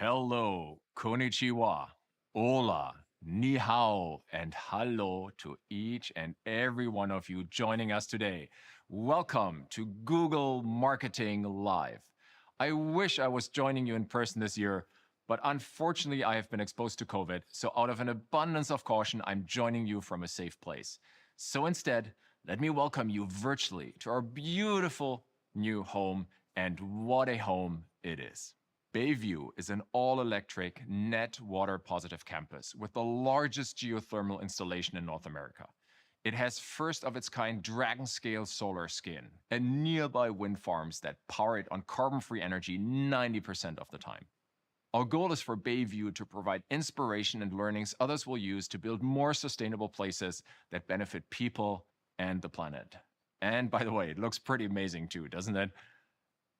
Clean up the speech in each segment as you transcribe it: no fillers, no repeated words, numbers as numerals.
Hello, konnichiwa, hola, ni hao, and hello to each and every one of you joining us today. Welcome to Google Marketing Live. I wish I was joining you in person this year, but unfortunately I have been exposed to COVID, so out of an abundance of caution, I'm joining you from a safe place. So instead, let me welcome you virtually to our beautiful new home, and what a home it is. Bayview is an all-electric, net water-positive campus with the largest geothermal installation in North America. It has first-of-its-kind dragon-scale solar skin and nearby wind farms that power it on carbon-free energy 90% of the time. Our goal is for Bayview to provide inspiration and learnings others will use to build more sustainable places that benefit people and the planet. And by the way, it looks pretty amazing too, doesn't it?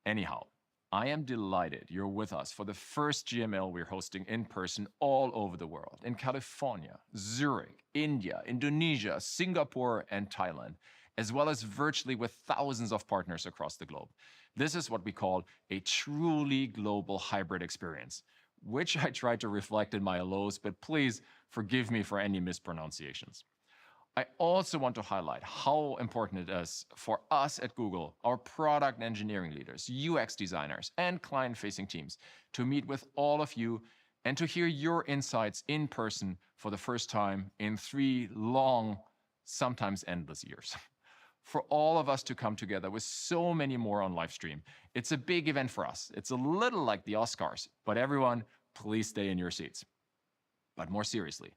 Anyhow, I am delighted you're with us for the first GML we're hosting in person all over the world, in California, Zurich, India, Indonesia, Singapore, and Thailand, as well as virtually with thousands of partners across the globe. This is what we call a truly global hybrid experience, which I try to reflect in my hellos, but please forgive me for any mispronunciations. I also want to highlight how important it is for us at Google, our product and engineering leaders, UX designers, and client-facing teams to meet with all of you and to hear your insights in person for the first time in 3 long, sometimes endless years. For all of us to come together with so many more on live stream, it's a big event for us. It's a little like the Oscars, but everyone, please stay in your seats. But more seriously,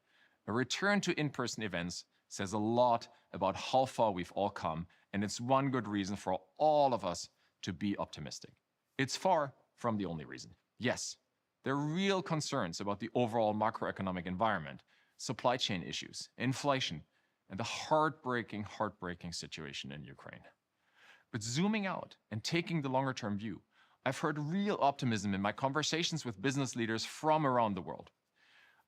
a return to in-person events says a lot about how far we've all come, and it's one good reason for all of us to be optimistic. It's far from the only reason. Yes, there are real concerns about the overall macroeconomic environment, supply chain issues, inflation, and the heartbreaking situation in Ukraine. But zooming out and taking the longer-term view, I've heard real optimism in my conversations with business leaders from around the world.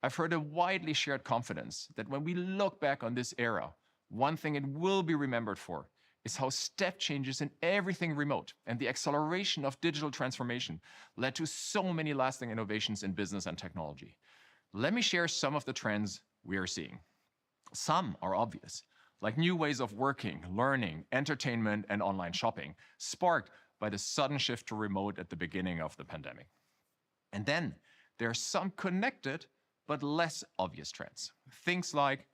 I've heard a widely shared confidence that when we look back on this era, one thing it will be remembered for is how step changes in everything remote and the acceleration of digital transformation led to so many lasting innovations in business and technology. Let me share some of the trends we are seeing. Some are obvious, like new ways of working, learning, entertainment, and online shopping, sparked by the sudden shift to remote at the beginning of the pandemic. And then there are some connected but less obvious trends. Things like,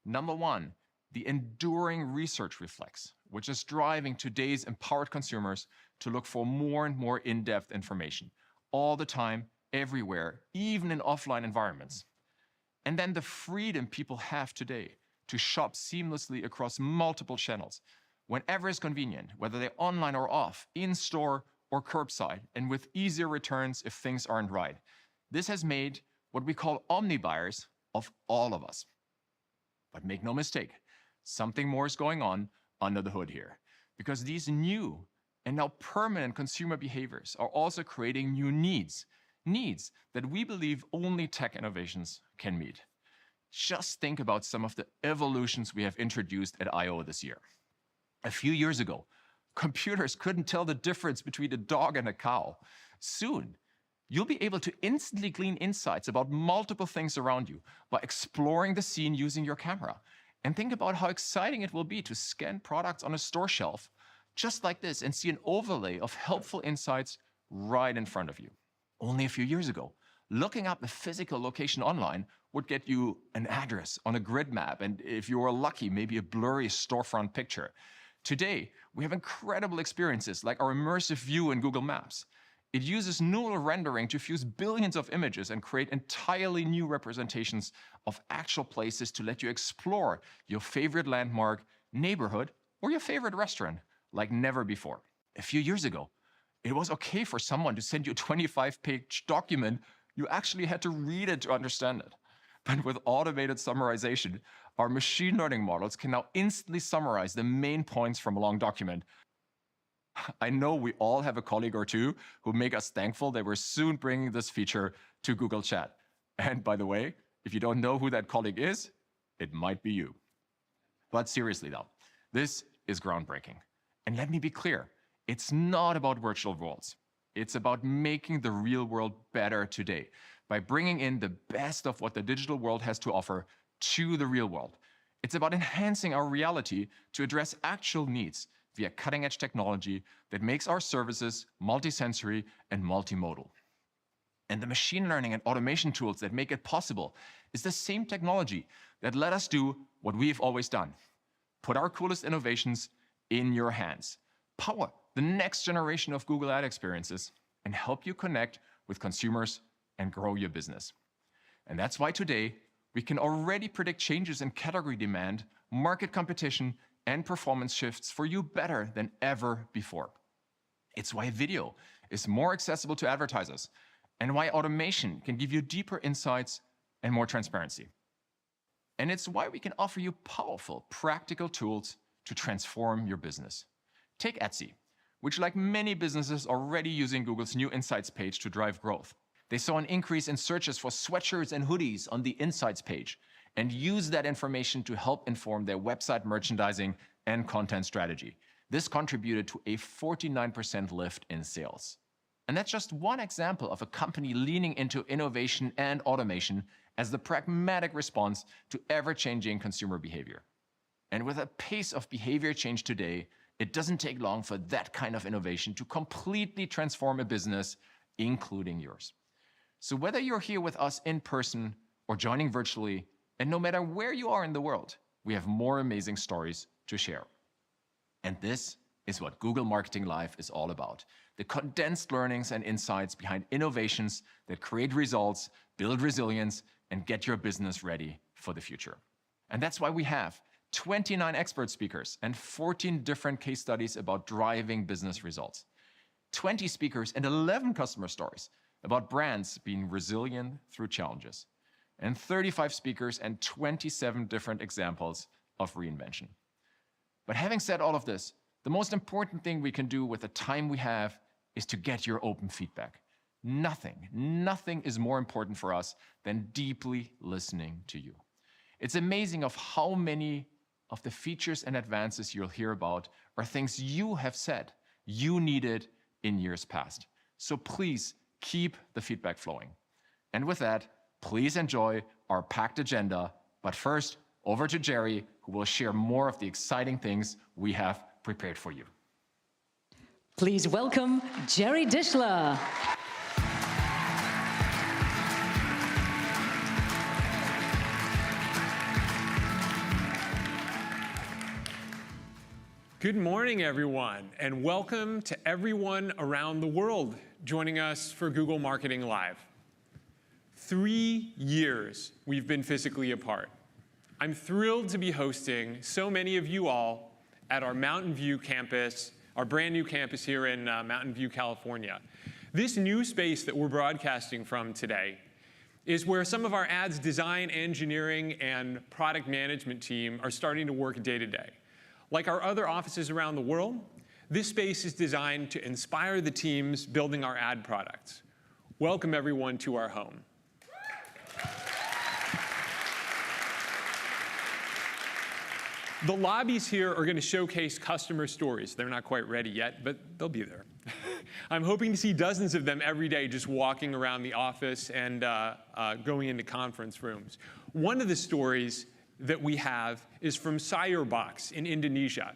number 1, the enduring research reflex, which is driving today's empowered consumers to look for more and more in-depth information, all the time, everywhere, even in offline environments. And then the freedom people have today to shop seamlessly across multiple channels, whenever it's convenient, whether they're online or off, in-store or curbside, and with easier returns if things aren't right. This has made what we call omni-buyers of all of us. But make no mistake, something more is going on under the hood here, because these new and now permanent consumer behaviors are also creating new needs that we believe only tech innovations can meet. Just think about some of the evolutions we have introduced at I/O this year. A few years ago, computers couldn't tell the difference between a dog and a cow. Soon, you'll be able to instantly glean insights about multiple things around you by exploring the scene using your camera. And think about how exciting it will be to scan products on a store shelf just like this and see an overlay of helpful insights right in front of you. Only a few years ago, looking up a physical location online would get you an address on a grid map, and if you were lucky, maybe a blurry storefront picture. Today, we have incredible experiences like our immersive view in Google Maps. It uses neural rendering to fuse billions of images and create entirely new representations of actual places to let you explore your favorite landmark, neighborhood, or your favorite restaurant like never before. A few years ago, it was okay for someone to send you a 25-page document. You actually had to read it to understand it. But with automated summarization, our machine learning models can now instantly summarize the main points from a long document. I know we all have a colleague or two who make us thankful that we're soon bringing this feature to Google Chat. And by the way, if you don't know who that colleague is, it might be you. But seriously though, this is groundbreaking. And let me be clear, it's not about virtual worlds. It's about making the real world better today by bringing in the best of what the digital world has to offer to the real world. It's about enhancing our reality to address actual needs via cutting-edge technology that makes our services multisensory and multimodal. And the machine learning and automation tools that make it possible is the same technology that let us do what we've always done. Put our coolest innovations in your hands. Power the next generation of Google Ad experiences and help you connect with consumers and grow your business. And that's why today we can already predict changes in category demand, market competition, and performance shifts for you better than ever before. It's why video is more accessible to advertisers and why automation can give you deeper insights and more transparency. And it's why we can offer you powerful, practical tools to transform your business. Take Etsy, which, like many businesses, already using Google's new Insights page to drive growth. They saw an increase in searches for sweatshirts and hoodies on the Insights page and used that information to help inform their website merchandising and content strategy. This contributed to a 49% lift in sales. And that's just one example of a company leaning into innovation and automation as the pragmatic response to ever-changing consumer behavior. And with a pace of behavior change today, it doesn't take long for that kind of innovation to completely transform a business, including yours. So whether you're here with us in person or joining virtually, and no matter where you are in the world, we have more amazing stories to share. And this is what Google Marketing Live is all about. The condensed learnings and insights behind innovations that create results, build resilience, and get your business ready for the future. And that's why we have 29 expert speakers and 14 different case studies about driving business results. 20 speakers and 11 customer stories about brands being resilient through challenges. And 35 speakers and 27 different examples of reinvention. But having said all of this, the most important thing we can do with the time we have is to get your open feedback. Nothing is more important for us than deeply listening to you. It's amazing of how many of the features and advances you'll hear about are things you have said you needed in years past. So please keep the feedback flowing. And with that, please enjoy our packed agenda. But first, over to Jerry, who will share more of the exciting things we have prepared for you. Please welcome Jerry Dischler. Good morning, everyone, and welcome to everyone around the world joining us for Google Marketing Live. 3 years we've been physically apart. I'm thrilled to be hosting so many of you all at our Mountain View campus, our brand new campus here in Mountain View, California. This new space that we're broadcasting from today is where some of our ads design, engineering, and product management team are starting to work day to day. Like our other offices around the world, this space is designed to inspire the teams building our ad products. Welcome, everyone, to our home. The lobbies here are going to showcase customer stories. They're not quite ready yet, but they'll be there. I'm hoping to see dozens of them every day just walking around the office and going into conference rooms. One of the stories that we have is from Sayurbox in Indonesia.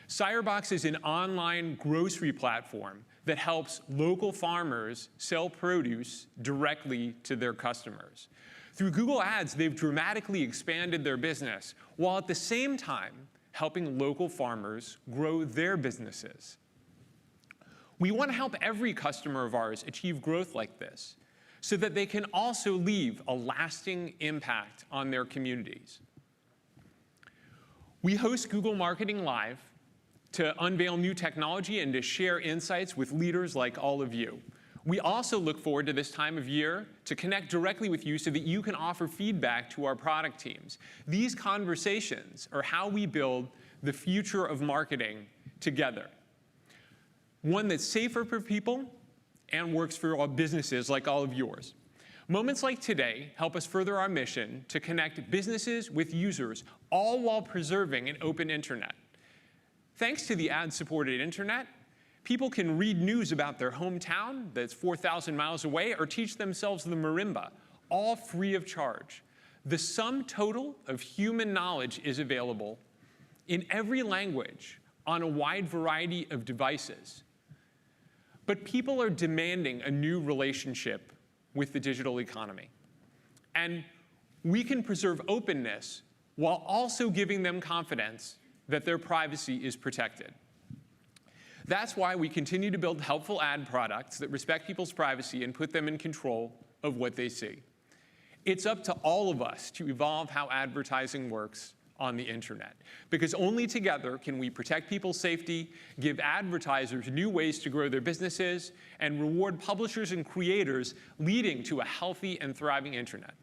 Sayurbox is an online grocery platform that helps local farmers sell produce directly to their customers. Through Google Ads, they've dramatically expanded their business, while at the same time helping local farmers grow their businesses. We want to help every customer of ours achieve growth like this, so that they can also leave a lasting impact on their communities. We host Google Marketing Live to unveil new technology and to share insights with leaders like all of you. We also look forward to this time of year to connect directly with you so that you can offer feedback to our product teams. These conversations are how we build the future of marketing together. One that's safer for people and works for all businesses like all of yours. Moments like today help us further our mission to connect businesses with users, all while preserving an open internet. Thanks to the ad-supported internet, people can read news about their hometown that's 4,000 miles away or teach themselves the marimba, all free of charge. The sum total of human knowledge is available in every language on a wide variety of devices. But people are demanding a new relationship with the digital economy. And we can preserve openness while also giving them confidence that their privacy is protected. That's why we continue to build helpful ad products that respect people's privacy and put them in control of what they see. It's up to all of us to evolve how advertising works on the internet, because only together can we protect people's safety, give advertisers new ways to grow their businesses, and reward publishers and creators, leading to a healthy and thriving internet.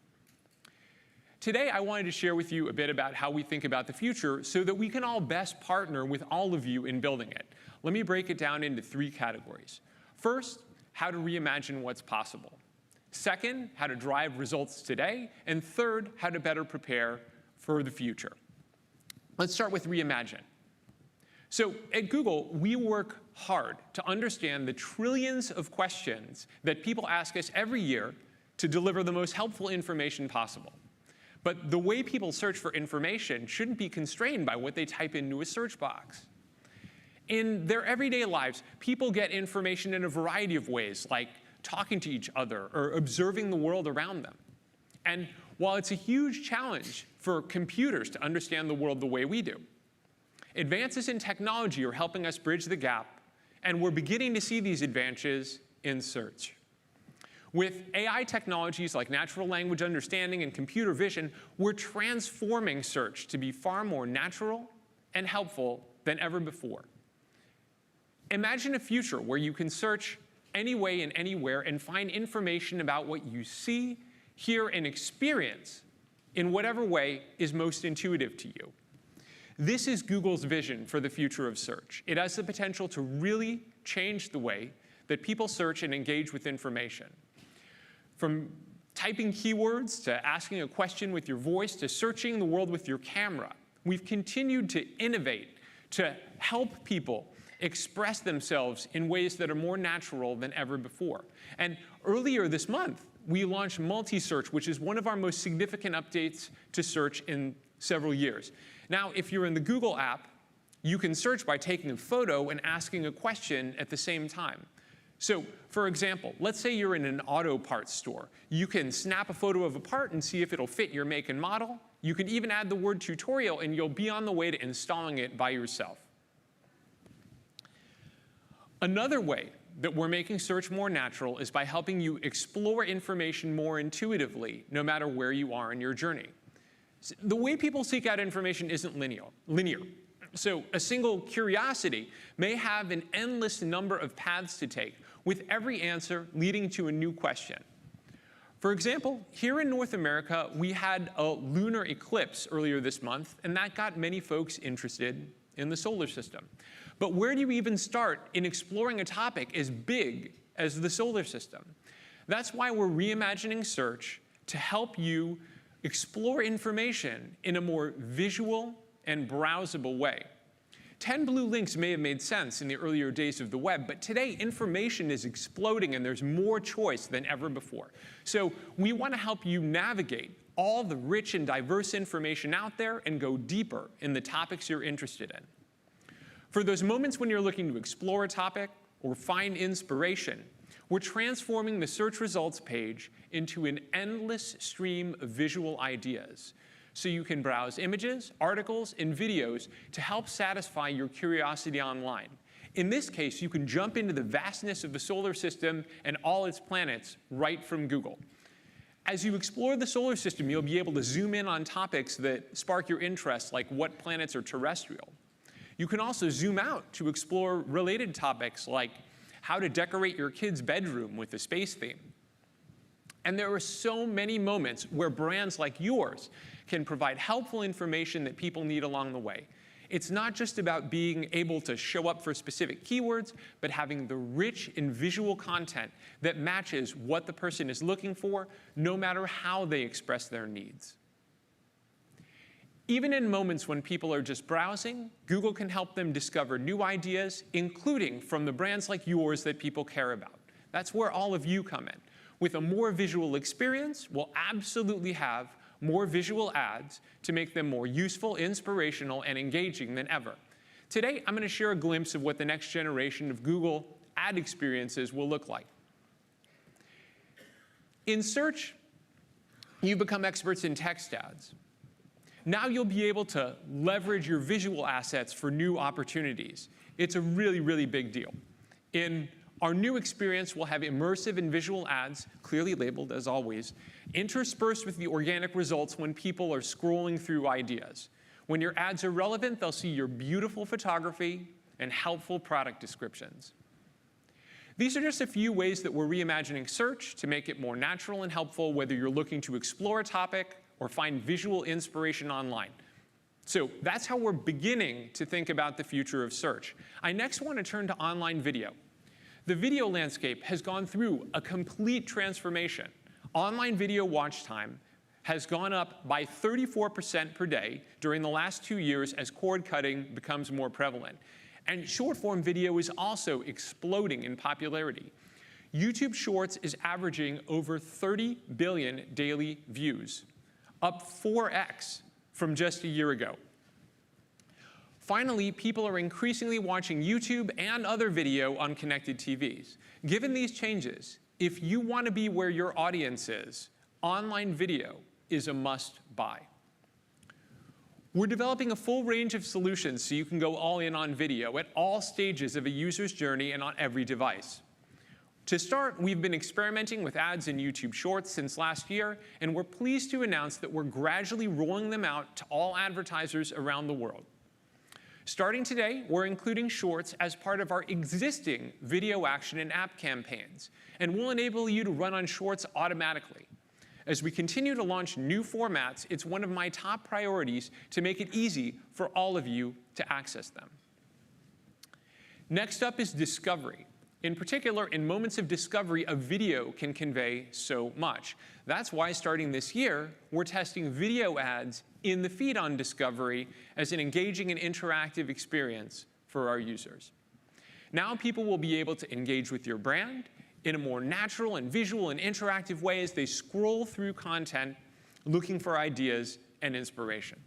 Today, I wanted to share with you a bit about how we think about the future so that we can all best partner with all of you in building it. Let me break it down into 3 categories. First, how to reimagine what's possible. Second, how to drive results today. And third, how to better prepare for the future. Let's start with reimagine. So at Google, we work hard to understand the trillions of questions that people ask us every year to deliver the most helpful information possible. But the way people search for information shouldn't be constrained by what they type into a search box. In their everyday lives, people get information in a variety of ways, like talking to each other or observing the world around them. And while it's a huge challenge for computers to understand the world the way we do, advances in technology are helping us bridge the gap, and we're beginning to see these advances in search. With AI technologies like natural language understanding and computer vision, we're transforming search to be far more natural and helpful than ever before. Imagine a future where you can search any way and anywhere and find information about what you see, hear, and experience in whatever way is most intuitive to you. This is Google's vision for the future of search. It has the potential to really change the way that people search and engage with information. From typing keywords to asking a question with your voice to searching the world with your camera, we've continued to innovate to help people express themselves in ways that are more natural than ever before. And earlier this month, we launched multi-search, which is one of our most significant updates to search in several years. Now, if you're in the Google app, you can search by taking a photo and asking a question at the same time. So, for example, let's say you're in an auto parts store. You can snap a photo of a part and see if it'll fit your make and model. You can even add the word tutorial, and you'll be on the way to installing it by yourself. Another way that we're making search more natural is by helping you explore information more intuitively, no matter where you are in your journey. The way people seek out information isn't linear. So a single curiosity may have an endless number of paths to take, with every answer leading to a new question. For example, here in North America, we had a lunar eclipse earlier this month, and that got many folks interested in the solar system. But where do you even start in exploring a topic as big as the solar system? That's why we're reimagining search to help you explore information in a more visual and browsable way. 10 blue links may have made sense in the earlier days of the web, but today information is exploding and there's more choice than ever before. So we want to help you navigate all the rich and diverse information out there and go deeper in the topics you're interested in. For those moments when you're looking to explore a topic or find inspiration, we're transforming the search results page into an endless stream of visual ideas, so you can browse images, articles, and videos to help satisfy your curiosity online. In this case, you can jump into the vastness of the solar system and all its planets right from Google. As you explore the solar system, you'll be able to zoom in on topics that spark your interest, like what planets are terrestrial. You can also zoom out to explore related topics like how to decorate your kid's bedroom with a space theme. And there are so many moments where brands like yours can provide helpful information that people need along the way. It's not just about being able to show up for specific keywords, but having the rich and visual content that matches what the person is looking for, no matter how they express their needs. Even in moments when people are just browsing, Google can help them discover new ideas, including from the brands like yours that people care about. That's where all of you come in. With a more visual experience, we'll absolutely have more visual ads to make them more useful, inspirational, and engaging than ever. Today, I'm going to share a glimpse of what the next generation of Google ad experiences will look like. In search, you've become experts in text ads. Now you'll be able to leverage your visual assets for new opportunities. It's a really, really big deal. In our new experience, we'll have immersive and visual ads, clearly labeled as always, interspersed with the organic results when people are scrolling through ideas. When your ads are relevant, they'll see your beautiful photography and helpful product descriptions. These are just a few ways that we're reimagining search to make it more natural and helpful, whether you're looking to explore a topic or find visual inspiration online. So that's how we're beginning to think about the future of search. I next want to turn to online video. The video landscape has gone through a complete transformation. Online video watch time has gone up by 34% per day during the last 2 years as cord cutting becomes more prevalent. And short-form video is also exploding in popularity. YouTube Shorts is averaging over 30 billion daily views, up 4x from just a year ago. Finally, people are increasingly watching YouTube and other video on connected TVs. Given these changes, if you want to be where your audience is, online video is a must-buy. We're developing a full range of solutions so you can go all in on video at all stages of a user's journey and on every device. To start, we've been experimenting with ads in YouTube Shorts since last year, and we're pleased to announce that we're gradually rolling them out to all advertisers around the world. Starting today, we're including Shorts as part of our existing video action and app campaigns, and we'll enable you to run on Shorts automatically. As we continue to launch new formats, it's one of my top priorities to make it easy for all of you to access them. Next up is discovery. In particular, in moments of discovery, a video can convey so much. That's why, starting this year, we're testing video ads in the feed on discovery as an engaging and interactive experience for our users. Now people will be able to engage with your brand in a more natural and visual and interactive way as they scroll through content looking for ideas and inspiration.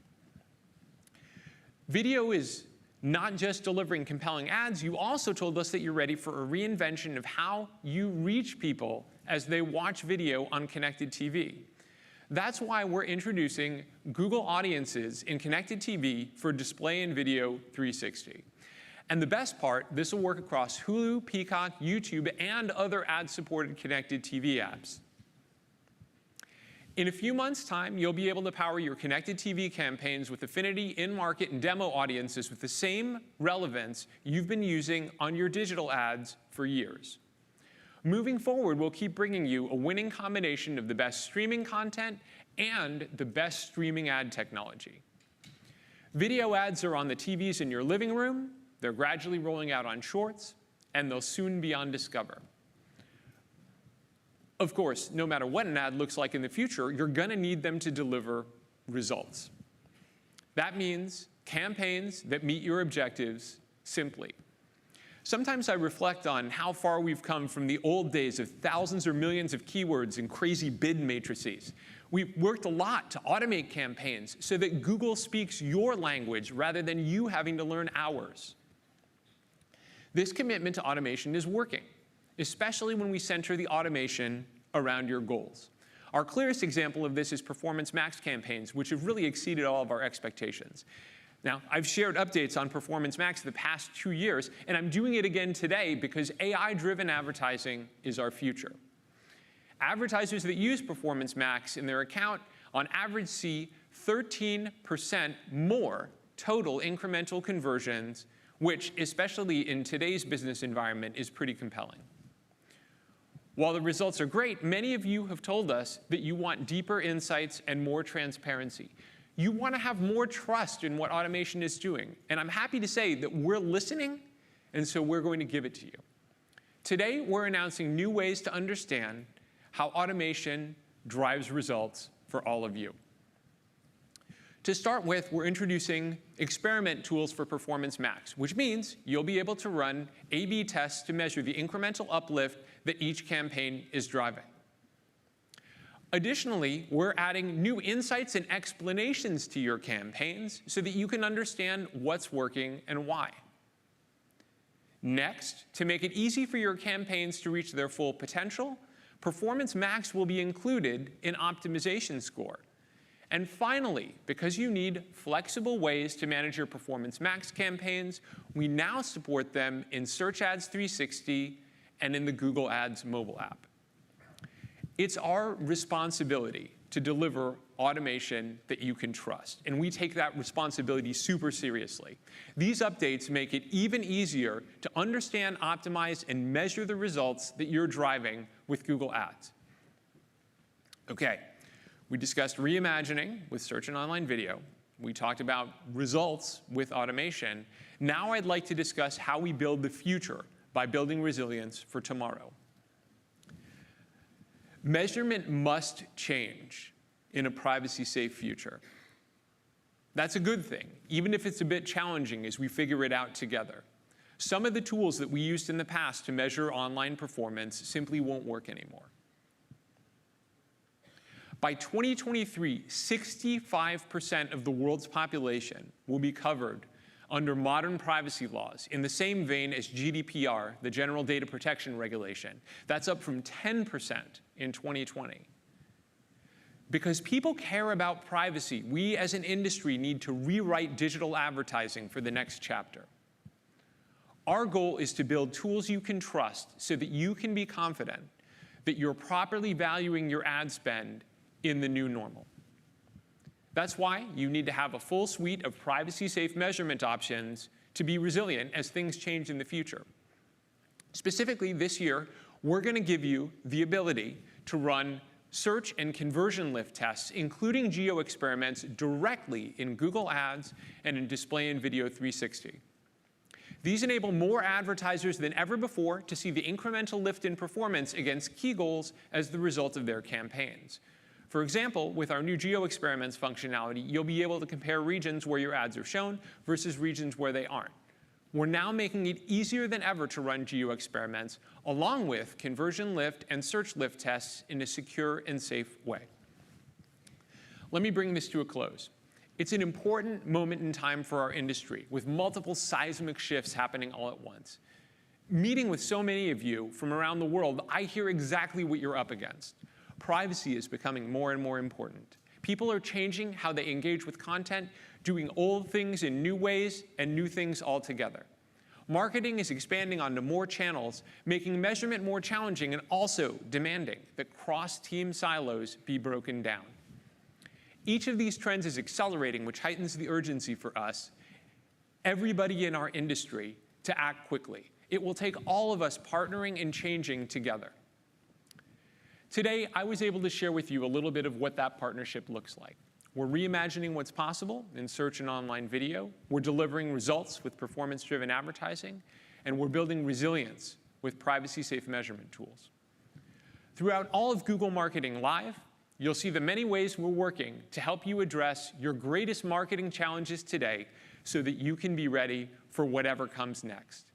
Video is not just delivering compelling ads. You also told us that you're ready for a reinvention of how you reach people as they watch video on connected TV. That's why we're introducing Google Audiences in connected TV for display and video 360. And the best part, this will work across Hulu, Peacock, YouTube, and other ad-supported connected TV apps. In a few months' time, you'll be able to power your connected TV campaigns with affinity, in-market, and demo audiences with the same relevance you've been using on your digital ads for years. Moving forward, we'll keep bringing you a winning combination of the best streaming content and the best streaming ad technology. Video ads are on the TVs in your living room. They're gradually rolling out on Shorts, and they'll soon be on Discover. Of course, no matter what an ad looks like in the future, you're going to need them to deliver results. That means campaigns that meet your objectives simply. Sometimes I reflect on how far we've come from the old days of thousands or millions of keywords and crazy bid matrices. We've worked a lot to automate campaigns so that Google speaks your language rather than you having to learn ours. This commitment to automation is working, especially when we center the automation around your goals. Our clearest example of this is Performance Max campaigns, which have really exceeded all of our expectations. Now, I've shared updates on Performance Max the past 2 years, and I'm doing it again today because AI-driven advertising is our future. Advertisers that use Performance Max in their account on average see 13% more total incremental conversions, which, especially in today's business environment, is pretty compelling. While the results are great, many of you have told us that you want deeper insights and more transparency. You want to have more trust in what automation is doing. And I'm happy to say that we're listening, and so we're going to give it to you. Today, we're announcing new ways to understand how automation drives results for all of you. To start with, we're introducing experiment tools for Performance Max, which means you'll be able to run A/B tests to measure the incremental uplift that each campaign is driving. Additionally, we're adding new insights and explanations to your campaigns so that you can understand what's working and why. Next, to make it easy for your campaigns to reach their full potential, Performance Max will be included in Optimization Score. And finally, because you need flexible ways to manage your Performance Max campaigns, we now support them in Search Ads 360 and in the Google Ads mobile app. It's our responsibility to deliver automation that you can trust, and we take that responsibility super seriously. These updates make it even easier to understand, optimize, and measure the results that you're driving with Google Ads. Okay, we discussed reimagining with search and online video. We talked about results with automation. Now I'd like to discuss how we build the future by building resilience for tomorrow. Measurement must change in a privacy-safe future. That's a good thing, even if it's a bit challenging as we figure it out together. Some of the tools that we used in the past to measure online performance simply won't work anymore. By 2023, 65% of the world's population will be covered under modern privacy laws in the same vein as GDPR, the General Data Protection Regulation. That's up from 10% in 2020. Because people care about privacy, we as an industry need to rewrite digital advertising for the next chapter. Our goal is to build tools you can trust so that you can be confident that you're properly valuing your ad spend in the new normal. That's why you need to have a full suite of privacy-safe measurement options to be resilient as things change in the future. Specifically, this year, we're going to give you the ability to run search and conversion lift tests, including geo experiments, directly in Google Ads and in Display and Video 360. These enable more advertisers than ever before to see the incremental lift in performance against key goals as the result of their campaigns. For example, with our new geo experiments functionality, you'll be able to compare regions where your ads are shown versus regions where they aren't. We're now making it easier than ever to run geo experiments, along with conversion lift and search lift tests in a secure and safe way. Let me bring this to a close. It's an important moment in time for our industry, with multiple seismic shifts happening all at once. Meeting with so many of you from around the world, I hear exactly what you're up against. Privacy is becoming more and more important. People are changing how they engage with content, doing old things in new ways and new things altogether. Marketing is expanding onto more channels, making measurement more challenging and also demanding that cross-team silos be broken down. Each of these trends is accelerating, which heightens the urgency for us, everybody in our industry, to act quickly. It will take all of us partnering and changing together. Today, I was able to share with you a little bit of what that partnership looks like. We're reimagining what's possible in search and online video. We're delivering results with performance-driven advertising. And we're building resilience with privacy-safe measurement tools. Throughout all of Google Marketing Live, you'll see the many ways we're working to help you address your greatest marketing challenges today so that you can be ready for whatever comes next.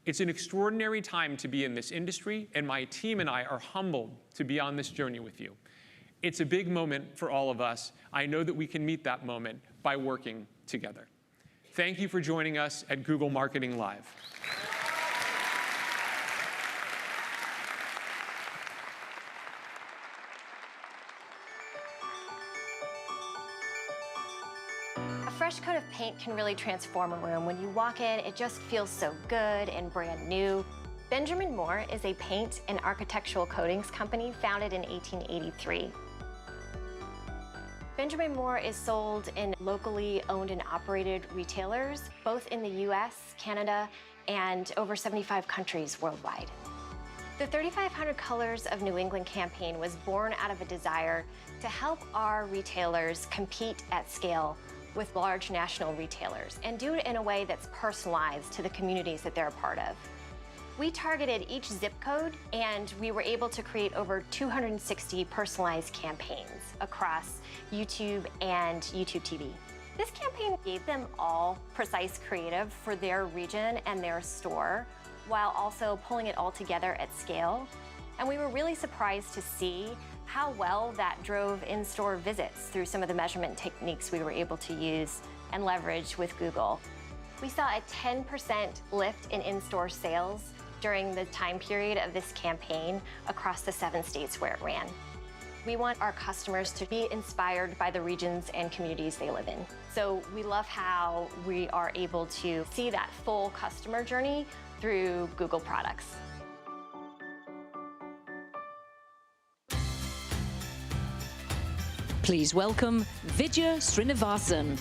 It's an extraordinary time to be in this industry, and my team and I are humbled to be on this journey with you. It's a big moment for all of us. I know that we can meet that moment by working together. Thank you for joining us at Google Marketing Live. A fresh coat of paint can really transform a room. When you walk in, it just feels so good and brand new. Benjamin Moore is a paint and architectural coatings company founded in 1883. Benjamin Moore is sold in locally owned and operated retailers, both in the US, Canada, and over 75 countries worldwide. The 3,500 Colors of New England campaign was born out of a desire to help our retailers compete at scale with large national retailers and do it in a way that's personalized to the communities that they're a part of. We targeted each zip code, and we were able to create over 260 personalized campaigns across YouTube and YouTube TV. This campaign gave them all precise creative for their region and their store, while also pulling it all together at scale. And we were really surprised to see how well that drove in-store visits through some of the measurement techniques we were able to use and leverage with Google. We saw a 10% lift in in-store sales during the time period of this campaign across the 7 states where it ran. We want our customers to be inspired by the regions and communities they live in. So we love how we are able to see that full customer journey through Google products. Please welcome Vijay Srinivasan.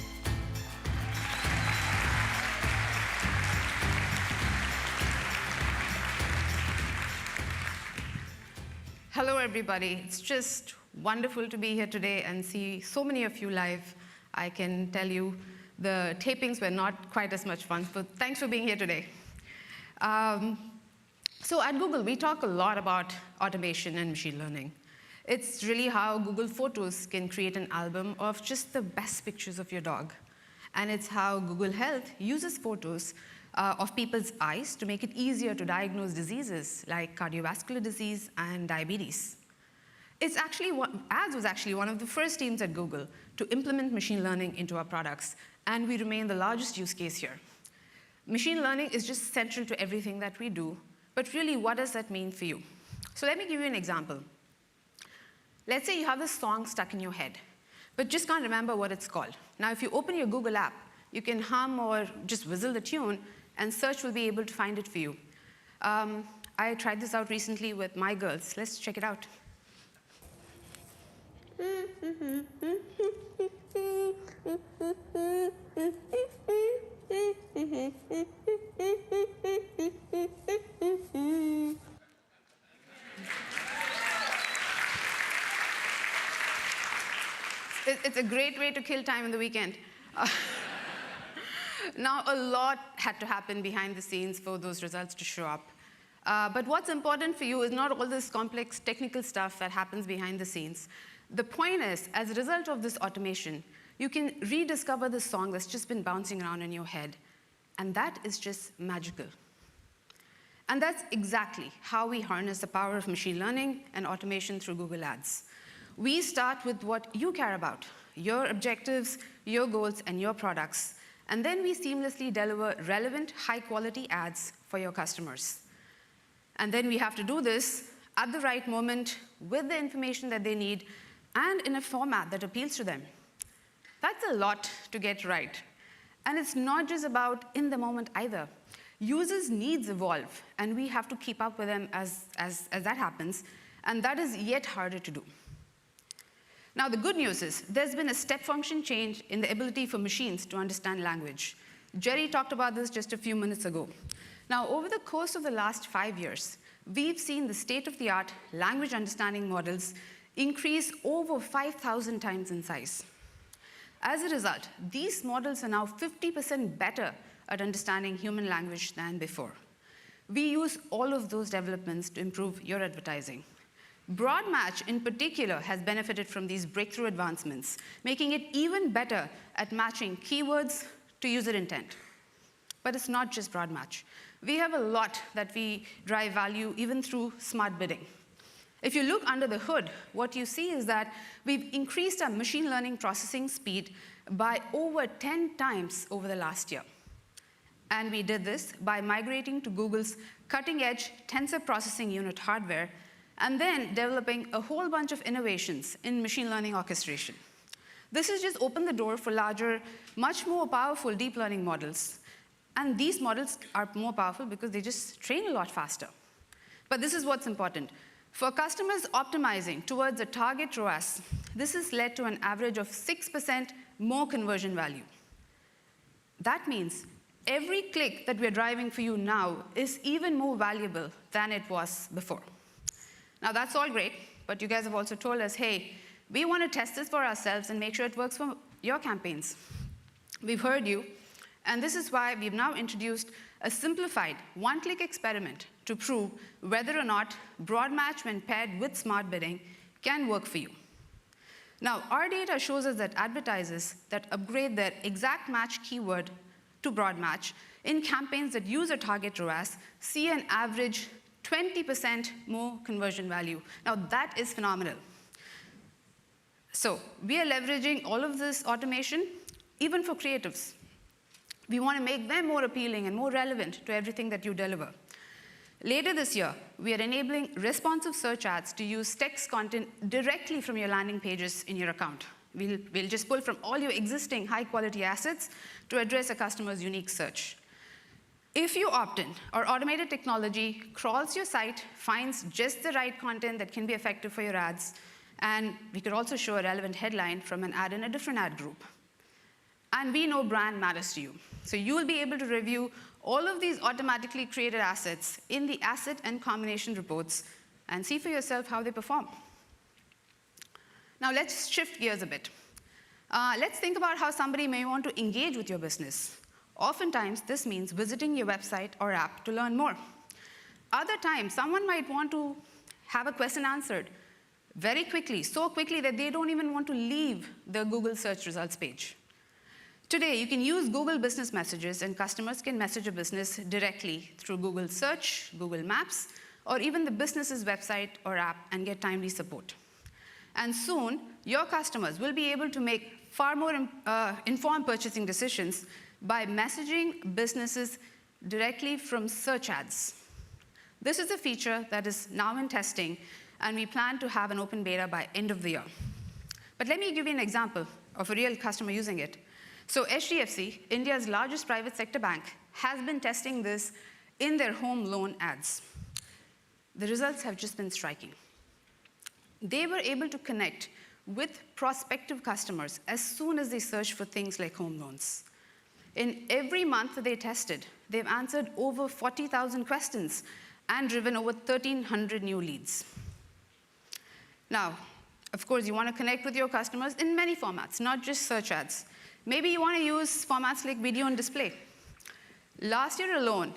Hello, everybody. It's just wonderful to be here today and see so many of you live. I can tell you the tapings were not quite as much fun, but thanks for being here today. So at Google, we talk a lot about automation and machine learning. It's really how Google Photos can create an album of just the best pictures of your dog. And it's how Google Health uses photos of people's eyes to make it easier to diagnose diseases like cardiovascular disease and diabetes. Ads was actually one of the first teams at Google to implement machine learning into our products, and we remain the largest use case here. Machine learning is just central to everything that we do, but really, what does that mean for you? So let me give you an example. Let's say you have this song stuck in your head, but just can't remember what it's called. Now, if you open your Google app, you can hum or just whistle the tune, and search will be able to find it for you. I tried this out recently with my girls. Let's check it out. It's a great way to kill time on the weekend. Now, a lot had to happen behind the scenes for those results to show up. But what's important for you is not all this complex technical stuff that happens behind the scenes. The point is, as a result of this automation, you can rediscover the song that's just been bouncing around in your head. And that is just magical. And that's exactly how we harness the power of machine learning and automation through Google Ads. We start with what you care about, your objectives, your goals, and your products. And then we seamlessly deliver relevant, high-quality ads for your customers. And then we have to do this at the right moment with the information that they need and in a format that appeals to them. That's a lot to get right. And it's not just about in the moment either. Users' needs evolve, and we have to keep up with them as that happens, and that is yet harder to do. Now, the good news is there's been a step function change in the ability for machines to understand language. Jerry talked about this just a few minutes ago. Now, over the course of the last 5 years, we've seen the state-of-the-art language understanding models increase over 5,000 times in size. As a result, these models are now 50% better at understanding human language than before. We use all of those developments to improve your advertising. Broad Match, in particular, has benefited from these breakthrough advancements, making it even better at matching keywords to user intent. But it's not just Broad Match. We have a lot that we drive value even through smart bidding. If you look under the hood, what you see is that we've increased our machine learning processing speed by over 10 times over the last year. And we did this by migrating to Google's cutting-edge tensor processing unit hardware and then developing a whole bunch of innovations in machine learning orchestration. This has just opened the door for larger, much more powerful deep learning models. And these models are more powerful because they just train a lot faster. But this is what's important. For customers optimizing towards a target ROAS, this has led to an average of 6% more conversion value. That means every click that we're driving for you now is even more valuable than it was before. Now, that's all great, but you guys have also told us, hey, we want to test this for ourselves and make sure it works for your campaigns. We've heard you, and this is why we've now introduced a simplified one-click experiment to prove whether or not Broad Match, when paired with smart bidding, can work for you. Now, our data shows us that advertisers that upgrade their exact match keyword to Broad Match in campaigns that use a target ROAS see an average 20% more conversion value. Now, that is phenomenal. So we are leveraging all of this automation, even for creatives. We want to make them more appealing and more relevant to everything that you deliver. Later this year, we are enabling responsive search ads to use text content directly from your landing pages in your account. We'll just pull from all your existing high-quality assets to address a customer's unique search. If you opt in, our automated technology crawls your site, finds just the right content that can be effective for your ads, and we could also show a relevant headline from an ad in a different ad group. And we know brand matters to you. So you will be able to review all of these automatically created assets in the asset and combination reports and see for yourself how they perform. Now let's shift gears a bit. Let's think about how somebody may want to engage with your business. Oftentimes, this means visiting your website or app to learn more. Other times, someone might want to have a question answered very quickly, so quickly that they don't even want to leave the Google search results page. Today, you can use Google Business Messages, and customers can message a business directly through Google Search, Google Maps, or even the business's website or app and get timely support. And soon, your customers will be able to make far more informed purchasing decisions by messaging businesses directly from search ads. This is a feature that is now in testing, and we plan to have an open beta by end of the year. But let me give you an example of a real customer using it. So HDFC, India's largest private sector bank, has been testing this in their home loan ads. The results have just been striking. They were able to connect with prospective customers as soon as they searched for things like home loans. In every month that they tested, they've answered over 40,000 questions and driven over 1,300 new leads. Now, of course, you want to connect with your customers in many formats, not just search ads. Maybe you want to use formats like video and display. Last year alone,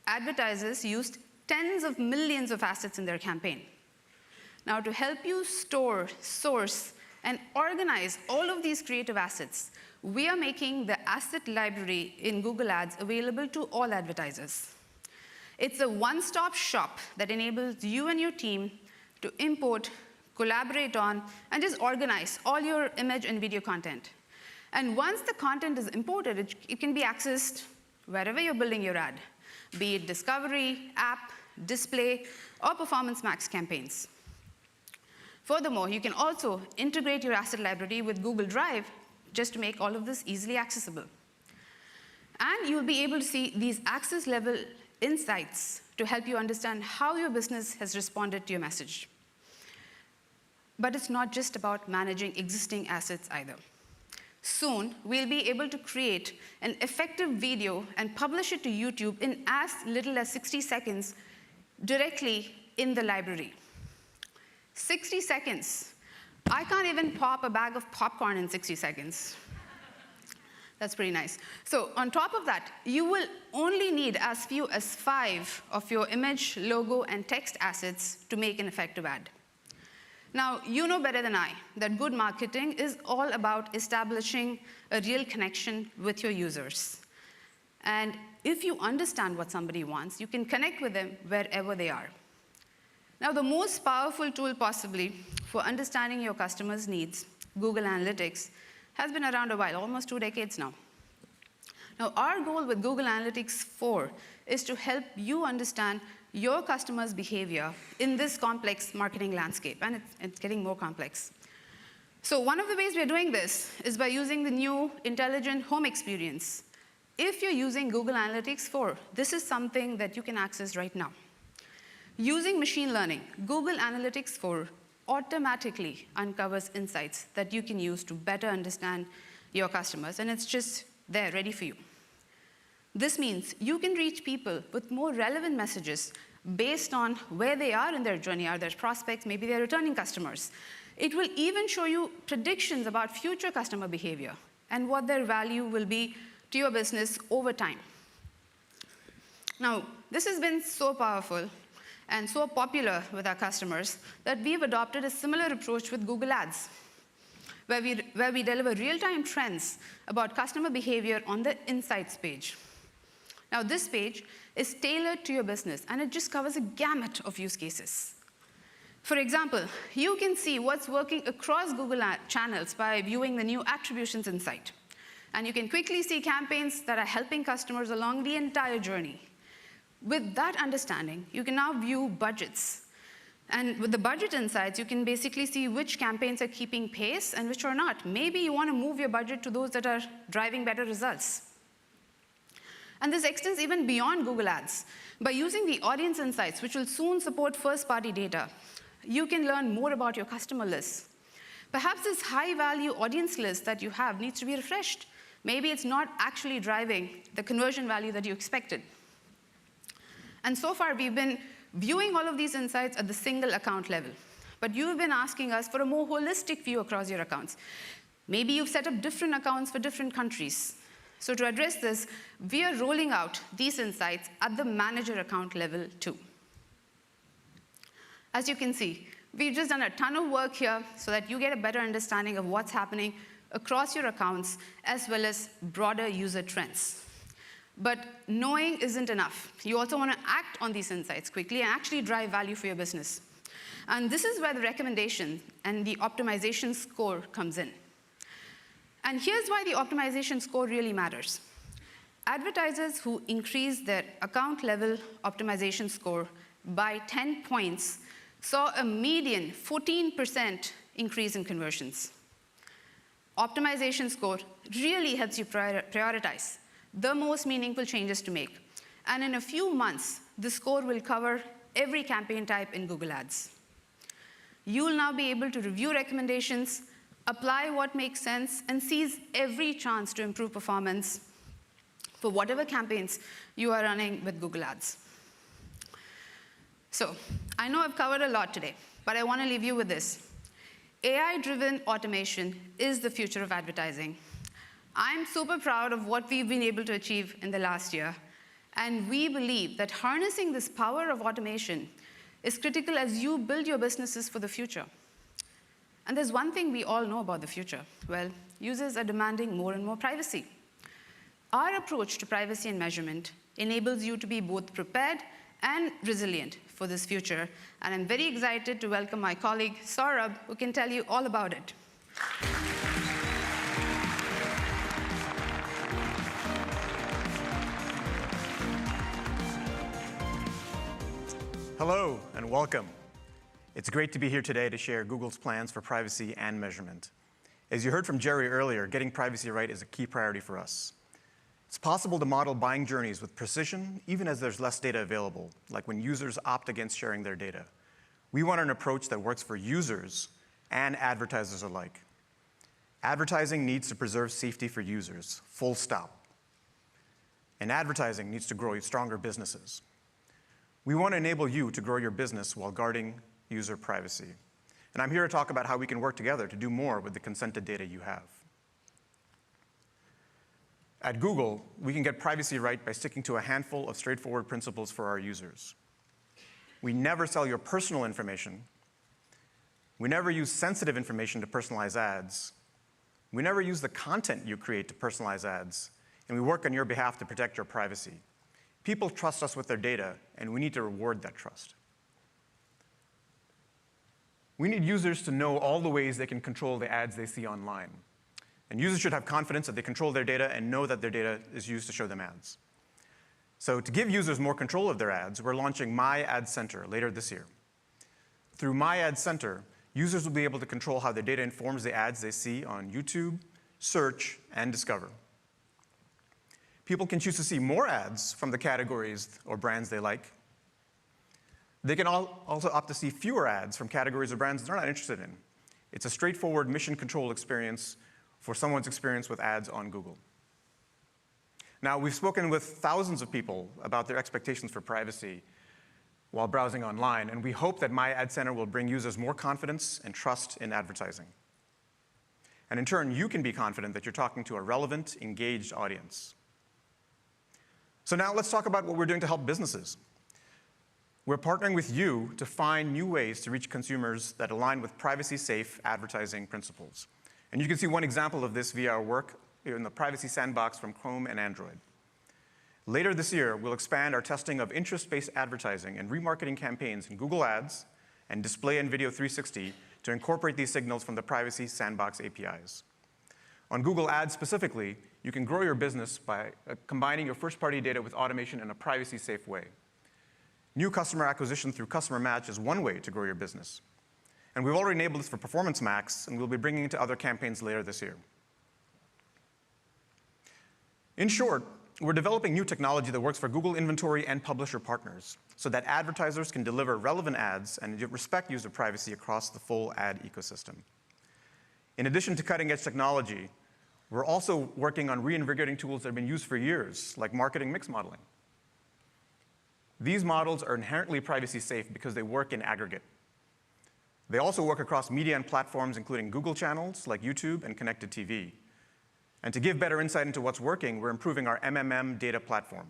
advertisers used tens of millions of assets in their campaign. Now, to help you store, source, and organize all of these creative assets, we are making the asset library in Google Ads available to all advertisers. It's a one-stop shop that enables you and your team to import, collaborate on, and just organize all your image and video content. And once the content is imported, it can be accessed wherever you're building your ad, be it discovery, app, display, or Performance Max campaigns. Furthermore, you can also integrate your asset library with Google Drive just to make all of this easily accessible. And you'll be able to see these access-level insights to help you understand how your business has responded to your message. But it's not just about managing existing assets either. Soon, we'll be able to create an effective video and publish it to YouTube in as little as 60 seconds directly in the library. 60 seconds. I can't even pop a bag of popcorn in 60 seconds. That's pretty nice. So on top of that, you will only need as few as 5 of your image, logo, and text assets to make an effective ad. Now, you know better than I that good marketing is all about establishing a real connection with your users. And if you understand what somebody wants, you can connect with them wherever they are. Now, the most powerful tool possibly for understanding your customers' needs, Google Analytics, has been around a while, almost 2 decades now. Now, our goal with Google Analytics 4 is to help you understand your customers' behavior in this complex marketing landscape, and it's getting more complex. So one of the ways we're doing this is by using the new intelligent home experience. If you're using Google Analytics 4, this is something that you can access right now. Using machine learning, Google Analytics 4 automatically uncovers insights that you can use to better understand your customers, and it's just there, ready for you. This means you can reach people with more relevant messages based on where they are in their journey. Are they prospects? Maybe they're returning customers. It will even show you predictions about future customer behavior and what their value will be to your business over time. Now, this has been so powerful and so popular with our customers that we've adopted a similar approach with Google Ads, where we deliver real-time trends about customer behavior on the Insights page. Now, this page is tailored to your business, and it just covers a gamut of use cases. For example, you can see what's working across Google channels by viewing the new attributions insight. And you can quickly see campaigns that are helping customers along the entire journey. With that understanding, you can now view budgets. And with the budget insights, you can basically see which campaigns are keeping pace and which are not. Maybe you want to move your budget to those that are driving better results. And this extends even beyond Google Ads. By using the audience insights, which will soon support first-party data, you can learn more about your customer lists. Perhaps this high-value audience list that you have needs to be refreshed. Maybe it's not actually driving the conversion value that you expected. And so far, we've been viewing all of these insights at the single account level. But you've been asking us for a more holistic view across your accounts. Maybe you've set up different accounts for different countries. So to address this, we are rolling out these insights at the manager account level too. As you can see, we've just done a ton of work here so that you get a better understanding of what's happening across your accounts, as well as broader user trends. But knowing isn't enough. You also want to act on these insights quickly and actually drive value for your business. And this is where the recommendation and the optimization score comes in. And here's why the optimization score really matters. Advertisers who increase their account level optimization score by 10 points saw a median 14% increase in conversions. Optimization score really helps you prioritize the most meaningful changes to make. And in a few months, the score will cover every campaign type in Google Ads. You will now be able to review recommendations, apply what makes sense, and seize every chance to improve performance for whatever campaigns you are running with Google Ads. So, I know I've covered a lot today, but I want to leave you with this. AI-driven automation is the future of advertising. I'm super proud of what we've been able to achieve in the last year, and we believe that harnessing this power of automation is critical as you build your businesses for the future. And there's one thing we all know about the future. Well, users are demanding more and more privacy. Our approach to privacy and measurement enables you to be both prepared and resilient for this future. And I'm very excited to welcome my colleague, Saurabh, who can tell you all about it. Hello and welcome. It's great to be here today to share Google's plans for privacy and measurement. As you heard from Jerry earlier, getting privacy right is a key priority for us. It's possible to model buying journeys with precision, even as there's less data available, like when users opt against sharing their data. We want an approach that works for users and advertisers alike. Advertising needs to preserve safety for users, full stop. And advertising needs to grow stronger businesses. We want to enable you to grow your business while guarding user privacy. And I'm here to talk about how we can work together to do more with the consented data you have. At Google, we can get privacy right by sticking to a handful of straightforward principles for our users. We never sell your personal information. We never use sensitive information to personalize ads. We never use the content you create to personalize ads. And we work on your behalf to protect your privacy. People trust us with their data, and we need to reward that trust. We need users to know all the ways they can control the ads they see online. And users should have confidence that they control their data and know that their data is used to show them ads. So to give users more control of their ads, we're launching My Ad Center later this year. Through My Ad Center, users will be able to control how their data informs the ads they see on YouTube, search, and discover. People can choose to see more ads from the categories or brands they like. They can also opt to see fewer ads from categories or brands they're not interested in. It's a straightforward mission control experience for someone's experience with ads on Google. Now, we've spoken with thousands of people about their expectations for privacy while browsing online, and we hope that My Ad Center will bring users more confidence and trust in advertising. And in turn, you can be confident that you're talking to a relevant, engaged audience. So now let's talk about what we're doing to help businesses. We're partnering with you to find new ways to reach consumers that align with privacy-safe advertising principles. And you can see one example of this via our work in the Privacy Sandbox from Chrome and Android. Later this year, we'll expand our testing of interest-based advertising and remarketing campaigns in Google Ads and Display and Video 360 to incorporate these signals from the Privacy Sandbox APIs. On Google Ads specifically, you can grow your business by combining your first-party data with automation in a privacy-safe way. New customer acquisition through Customer Match is one way to grow your business. And we've already enabled this for Performance Max, and we'll be bringing it to other campaigns later this year. In short, we're developing new technology that works for Google inventory and publisher partners so that advertisers can deliver relevant ads and respect user privacy across the full ad ecosystem. In addition to cutting-edge technology, we're also working on reinvigorating tools that have been used for years, like marketing mix modeling. These models are inherently privacy safe because they work in aggregate. They also work across media and platforms, including Google channels like YouTube and connected TV. And to give better insight into what's working, we're improving our MMM data platform.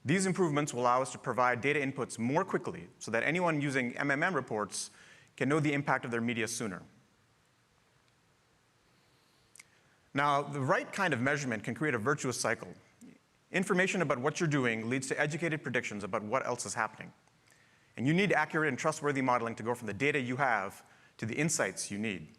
These improvements will allow us to provide data inputs more quickly so that anyone using MMM reports can know the impact of their media sooner. Now, the right kind of measurement can create a virtuous cycle. Information about what you're doing leads to educated predictions about what else is happening. And you need accurate and trustworthy modeling to go from the data you have to the insights you need.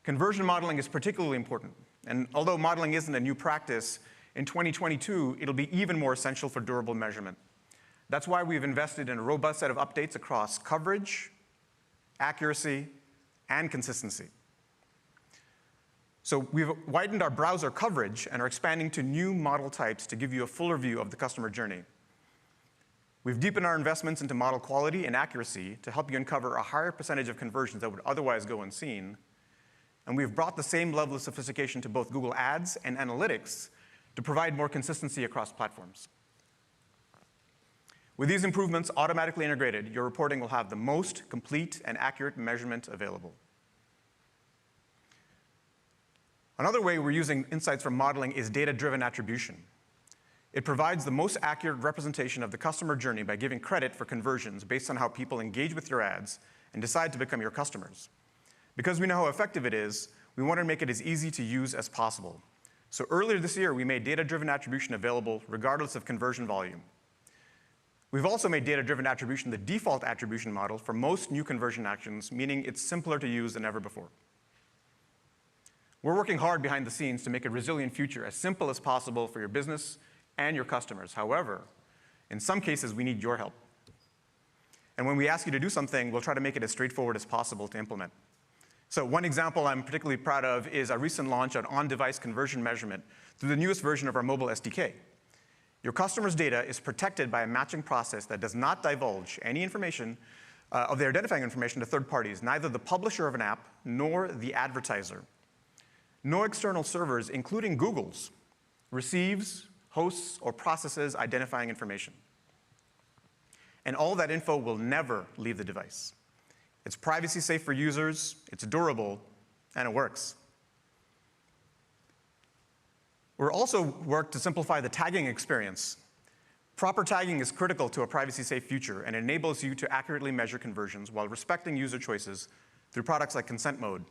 Conversion modeling is particularly important. And although modeling isn't a new practice, in 2022, it'll be even more essential for durable measurement. That's why we've invested in a robust set of updates across coverage, accuracy, and consistency. So we've widened our browser coverage and are expanding to new model types to give you a fuller view of the customer journey. We've deepened our investments into model quality and accuracy to help you uncover a higher percentage of conversions that would otherwise go unseen. And we've brought the same level of sophistication to both Google Ads and analytics to provide more consistency across platforms. With these improvements automatically integrated, your reporting will have the most complete and accurate measurement available. Another way we're using insights from modeling is data-driven attribution. It provides the most accurate representation of the customer journey by giving credit for conversions based on how people engage with your ads and decide to become your customers. Because we know how effective it is, we want to make it as easy to use as possible. So earlier this year, we made data-driven attribution available regardless of conversion volume. We've also made data-driven attribution the default attribution model for most new conversion actions, meaning it's simpler to use than ever before. We're working hard behind the scenes to make a resilient future as simple as possible for your business and your customers. However, in some cases, we need your help. And when we ask you to do something, we'll try to make it as straightforward as possible to implement. So one example I'm particularly proud of is our recent launch on-device conversion measurement through the newest version of our mobile SDK. Your customer's data is protected by a matching process that does not divulge any information of their identifying information to third parties, neither the publisher of an app nor the advertiser. No external servers, including Google's, receives, hosts, or processes identifying information. And all that info will never leave the device. It's privacy safe for users, it's durable, and it works. We're also worked to simplify the tagging experience. Proper tagging is critical to a privacy-safe future and enables you to accurately measure conversions while respecting user choices through products like consent mode.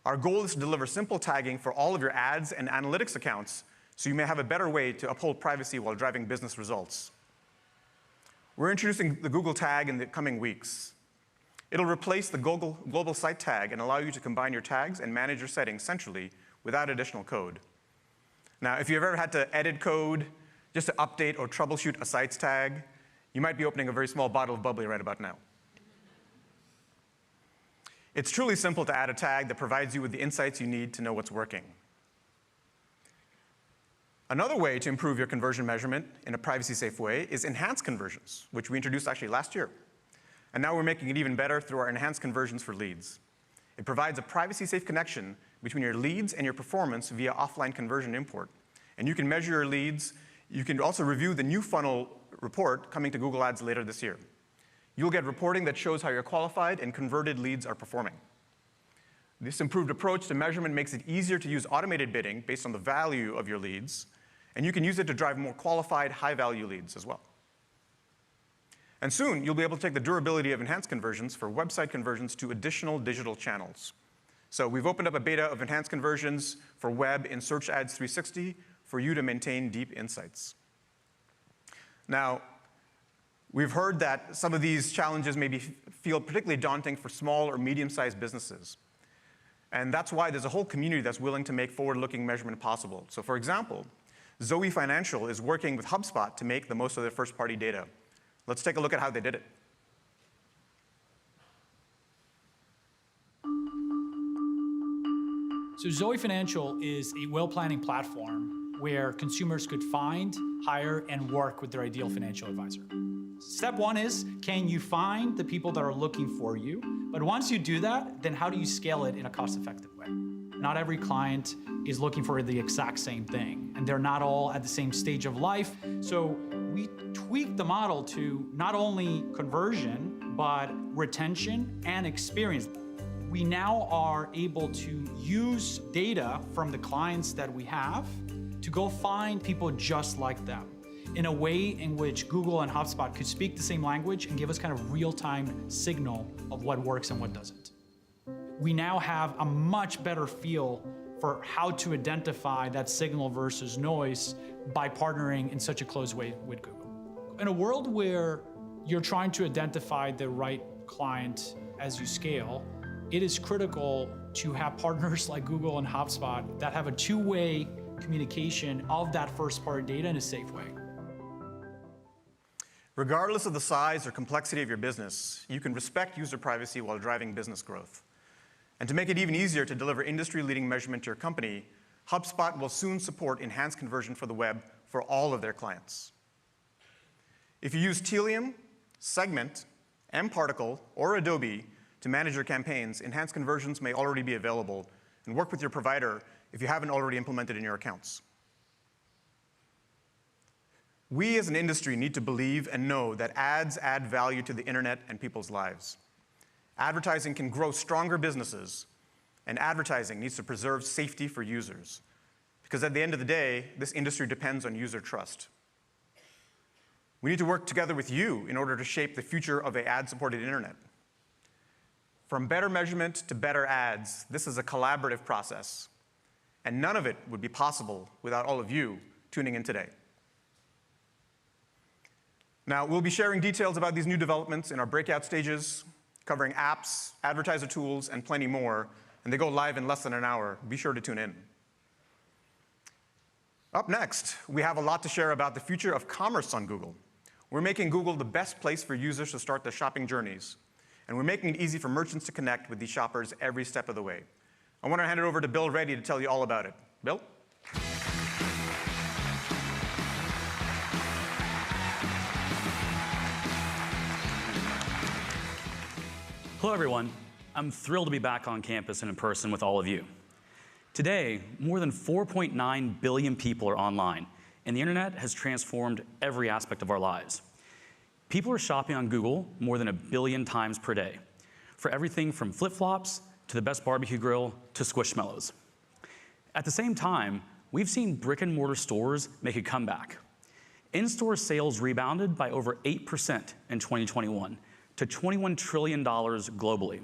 Our goal is to deliver simple tagging for all of your ads and analytics accounts so you may have a better way to uphold privacy while driving business results. We're introducing the Google tag in the coming weeks. It'll replace the global site tag and allow you to combine your tags and manage your settings centrally without additional code. Now, if you've ever had to edit code just to update or troubleshoot a site's tag, you might be opening a very small bottle of bubbly right about now. It's truly simple to add a tag that provides you with the insights you need to know what's working. Another way to improve your conversion measurement in a privacy-safe way is enhanced conversions, which we introduced actually last year. And now we're making it even better through our enhanced conversions for leads. It provides a privacy-safe connection between your leads and your performance via offline conversion import. And you can measure your leads. You can also review the new funnel report coming to Google Ads later this year. You'll get reporting that shows how your qualified and converted leads are performing. This improved approach to measurement makes it easier to use automated bidding based on the value of your leads, and you can use it to drive more qualified, high-value leads as well. And soon, you'll be able to take the durability of enhanced conversions for website conversions to additional digital channels. So we've opened up a beta of enhanced conversions for web in Search Ads 360, for you to maintain deep insights. Now, we've heard that some of these challenges maybe feel particularly daunting for small or medium-sized businesses. And that's why there's a whole community that's willing to make forward-looking measurement possible. So for example, Zoe Financial is working with HubSpot to make the most of their first-party data. Let's take a look at how they did it. So Zoe Financial is a will planning platform where consumers could find, hire, and work with their ideal financial advisor. Step one is, can you find the people that are looking for you? But once you do that, then how do you scale it in a cost-effective way? Not every client is looking for the exact same thing, and they're not all at the same stage of life. So we tweaked the model to not only conversion, but retention and experience. We now are able to use data from the clients that we have to go find people just like them in a way in which Google and HubSpot could speak the same language and give us kind of real-time signal of what works and what doesn't. We now have a much better feel for how to identify that signal versus noise by partnering in such a close way with Google. In a world where you're trying to identify the right client as you scale, it is critical to have partners like Google and HubSpot that have a two-way communication of that first-party data in a safe way. Regardless of the size or complexity of your business, you can respect user privacy while driving business growth. And to make it even easier to deliver industry-leading measurement to your company, HubSpot will soon support enhanced conversion for the web for all of their clients. If you use Telium, Segment, mParticle, or Adobe to manage your campaigns, enhanced conversions may already be available, and work with your provider if you haven't already implemented in your accounts. We as an industry need to believe and know that ads add value to the internet and people's lives. Advertising can grow stronger businesses, and advertising needs to preserve safety for users. Because at the end of the day, this industry depends on user trust. We need to work together with you in order to shape the future of an ad-supported internet. From better measurement to better ads, this is a collaborative process. And none of it would be possible without all of you tuning in today. Now, we'll be sharing details about these new developments in our breakout stages, covering apps, advertiser tools, and plenty more, and they go live in less than an hour. Be sure to tune in. Up next, we have a lot to share about the future of commerce on Google. We're making Google the best place for users to start their shopping journeys, and we're making it easy for merchants to connect with these shoppers every step of the way. I want to hand it over to Bill Reddy to tell you all about it. Bill? Hello, everyone. I'm thrilled to be back on campus and in person with all of you. Today, more than 4.9 billion people are online, and the internet has transformed every aspect of our lives. People are shopping on Google more than 1 billion times per day, for everything from flip-flops to the best barbecue grill to Squishmallows. At the same time, we've seen brick-and-mortar stores make a comeback. In-store sales rebounded by over 8% in 2021 to $21 trillion globally.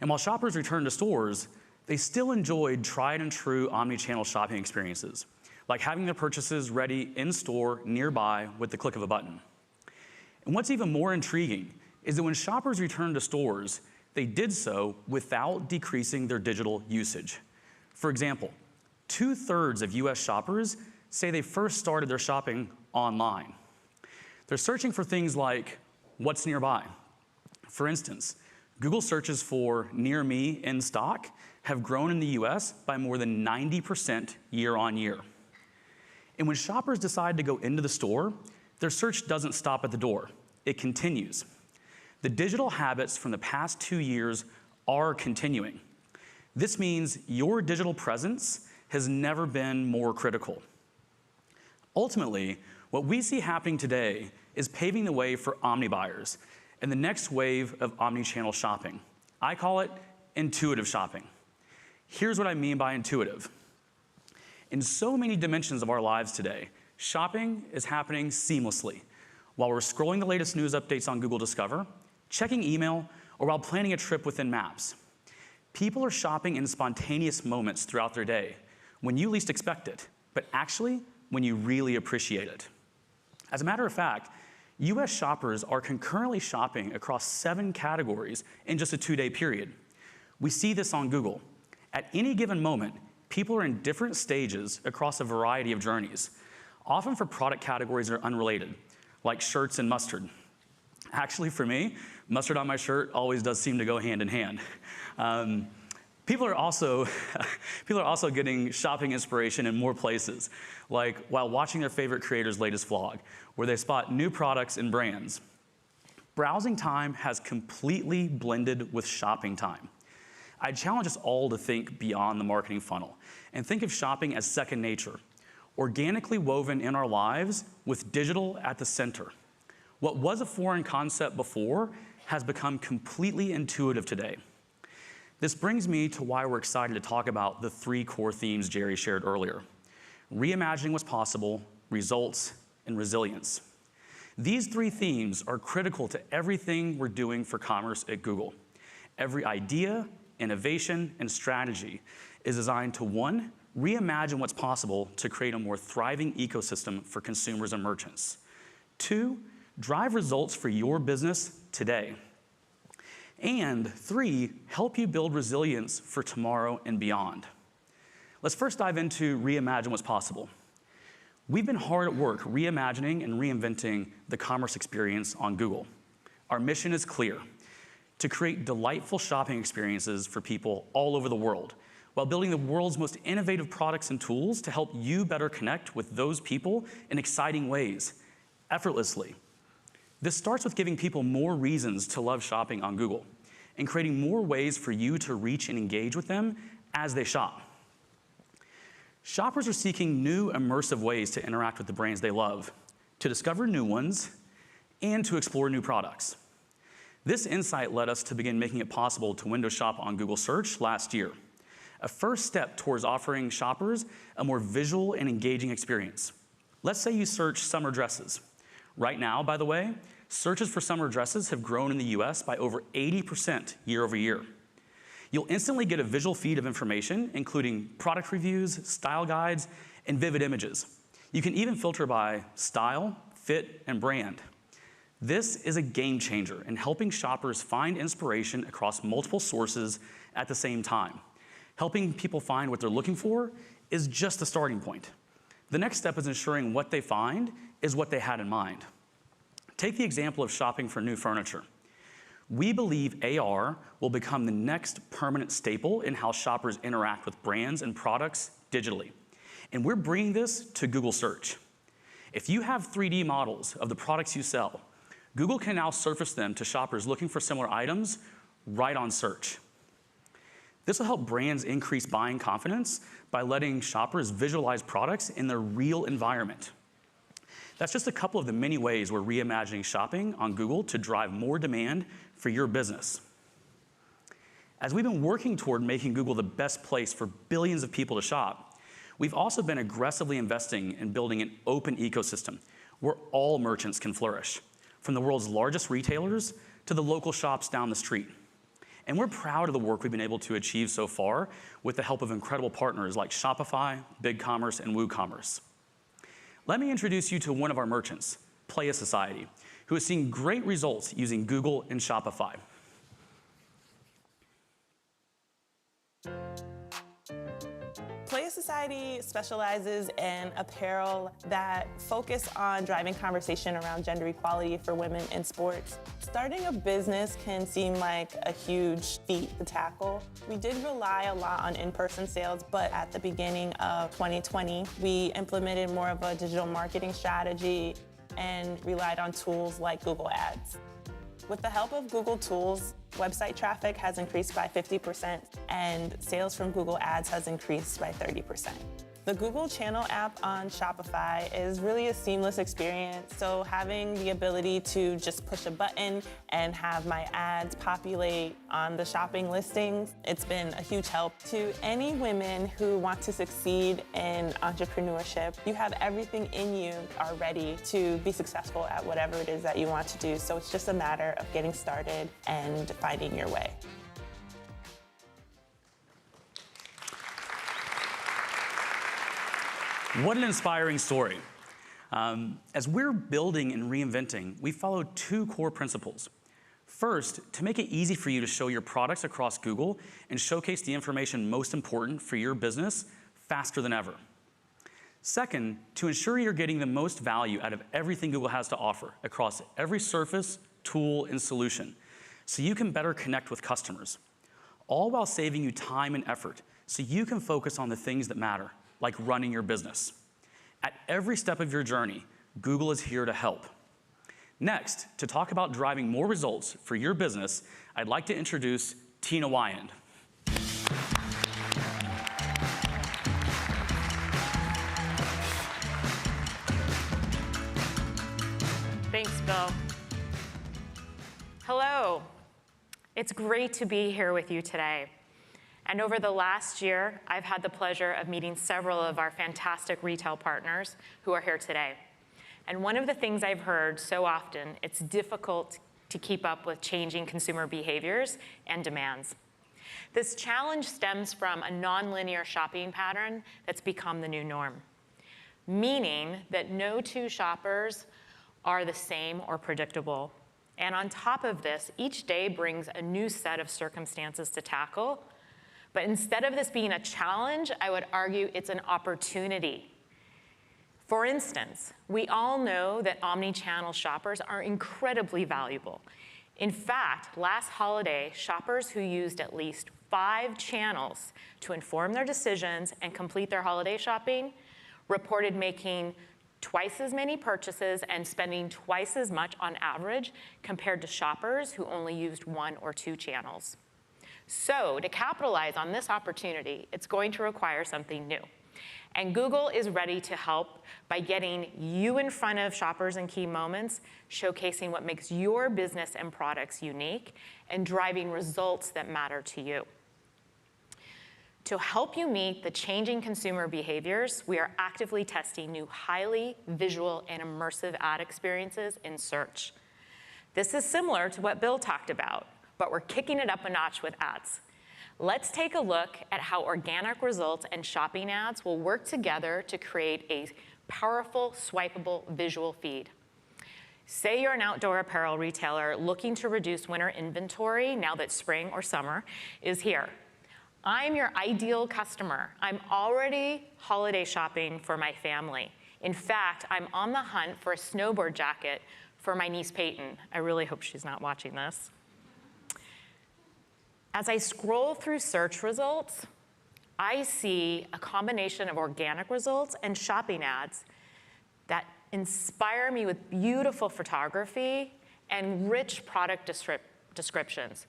And while shoppers returned to stores, they still enjoyed tried and true omni-channel shopping experiences, like having their purchases ready in-store nearby with the click of a button. And what's even more intriguing is that when shoppers returned to stores, they did so without decreasing their digital usage. For example, 2/3 of US shoppers say they first started their shopping online. They're searching for things like what's nearby. For instance, Google searches for near me in stock have grown in the US by more than 90% year on year. And when shoppers decide to go into the store, their search doesn't stop at the door. It continues. The digital habits from the past 2 years are continuing. This means your digital presence has never been more critical. Ultimately, what we see happening today is paving the way for omni-buyers and the next wave of omni-channel shopping. I call it intuitive shopping. Here's what I mean by intuitive. In so many dimensions of our lives today, shopping is happening seamlessly while we're scrolling the latest news updates on Google Discover, checking email, or while planning a trip within Maps. People are shopping in spontaneous moments throughout their day when you least expect it, but actually when you really appreciate it. As a matter of fact, US shoppers are concurrently shopping across 7 categories in just a 2-day period. We see this on Google. At any given moment, people are in different stages across a variety of journeys, often for product categories that are unrelated, like shirts and mustard. Actually, for me, mustard on my shirt always does seem to go hand in hand. People are also getting shopping inspiration in more places, like while watching their favorite creator's latest vlog, where they spot new products and brands. Browsing time has completely blended with shopping time. I challenge us all to think beyond the marketing funnel and think of shopping as second nature, organically woven in our lives with digital at the center. What was a foreign concept before has become completely intuitive today. This brings me to why we're excited to talk about the 3 core themes Jerry shared earlier: reimagining what's possible, results, and resilience. These 3 themes are critical to everything we're doing for commerce at Google. Every idea, innovation, and strategy is designed to 1, reimagine what's possible to create a more thriving ecosystem for consumers and merchants. 2, drive results for your business today. And 3, help you build resilience for tomorrow and beyond. Let's first dive into reimagine what's possible. We've been hard at work reimagining and reinventing the commerce experience on Google. Our mission is clear: to create delightful shopping experiences for people all over the world, while building the world's most innovative products and tools to help you better connect with those people in exciting ways, effortlessly. This starts with giving people more reasons to love shopping on Google and creating more ways for you to reach and engage with them as they shop. Shoppers are seeking new immersive ways to interact with the brands they love, to discover new ones, and to explore new products. This insight led us to begin making it possible to window shop on Google Search last year, a first step towards offering shoppers a more visual and engaging experience. Let's say you search summer dresses. Right now, by the way, searches for summer dresses have grown in the US by over 80% year over year. You'll instantly get a visual feed of information, including product reviews, style guides, and vivid images. You can even filter by style, fit, and brand. This is a game changer in helping shoppers find inspiration across multiple sources at the same time. Helping people find what they're looking for is just the starting point. The next step is ensuring what they find is what they had in mind. Take the example of shopping for new furniture. We believe AR will become the next permanent staple in how shoppers interact with brands and products digitally. And we're bringing this to Google Search. If you have 3D models of the products you sell, Google can now surface them to shoppers looking for similar items right on search. This will help brands increase buying confidence by letting shoppers visualize products in their real environment. That's just a couple of the many ways we're reimagining shopping on Google to drive more demand for your business. As we've been working toward making Google the best place for billions of people to shop, we've also been aggressively investing in building an open ecosystem where all merchants can flourish, from the world's largest retailers to the local shops down the street. And we're proud of the work we've been able to achieve so far with the help of incredible partners like Shopify, BigCommerce, and WooCommerce. Let me introduce you to one of our merchants, Play a Society, who has seen great results using Google and Shopify. Play a Society specializes in apparel that focus on driving conversation around gender equality for women in sports. Starting a business can seem like a huge feat to tackle. We did rely a lot on in-person sales, but at the beginning of 2020, we implemented more of a digital marketing strategy and relied on tools like Google Ads. With the help of Google tools, website traffic has increased by 50% and sales from Google Ads has increased by 30%. The Google Channel app on Shopify is really a seamless experience, so having the ability to just push a button and have my ads populate on the shopping listings, it's been a huge help. To any women who want to succeed in entrepreneurship, you have everything in you already to be successful at whatever it is that you want to do, so it's just a matter of getting started and finding your way. What an inspiring story. As we're building and reinventing, we follow two core principles. First, to make it easy for you to show your products across Google and showcase the information most important for your business faster than ever. Second, to ensure you're getting the most value out of everything Google has to offer across every surface, tool, and solution, so you can better connect with customers, all while saving you time and effort so you can focus on the things that matter, like running your business. At every step of your journey, Google is here to help. Next, to talk about driving more results for your business, I'd like to introduce Tina Wyand. Thanks, Bill. Hello. It's great to be here with you today. And over the last year, I've had the pleasure of meeting several of our fantastic retail partners who are here today. And one of the things I've heard so often, it's difficult to keep up with changing consumer behaviors and demands. This challenge stems from a nonlinear shopping pattern that's become the new norm, meaning that no two shoppers are the same or predictable. And on top of this, each day brings a new set of circumstances to tackle. But instead of this being a challenge, I would argue it's an opportunity. For instance, we all know that omni-channel shoppers are incredibly valuable. In fact, last holiday, shoppers who used at least 5 channels to inform their decisions and complete their holiday shopping reported making twice as many purchases and spending twice as much on average compared to shoppers who only used 1 or 2 channels. So to capitalize on this opportunity, it's going to require something new. And Google is ready to help by getting you in front of shoppers in key moments, showcasing what makes your business and products unique, and driving results that matter to you. To help you meet the changing consumer behaviors, we are actively testing new highly visual and immersive ad experiences in search. This is similar to what Bill talked about, but we're kicking it up a notch with ads. Let's take a look at how organic results and shopping ads will work together to create a powerful, swipeable visual feed. Say you're an outdoor apparel retailer looking to reduce winter inventory now that spring or summer is here. I'm your ideal customer. I'm already holiday shopping for my family. In fact, I'm on the hunt for a snowboard jacket for my niece Peyton. I really hope she's not watching this. As I scroll through search results, I see a combination of organic results and shopping ads that inspire me with beautiful photography and rich product descriptions.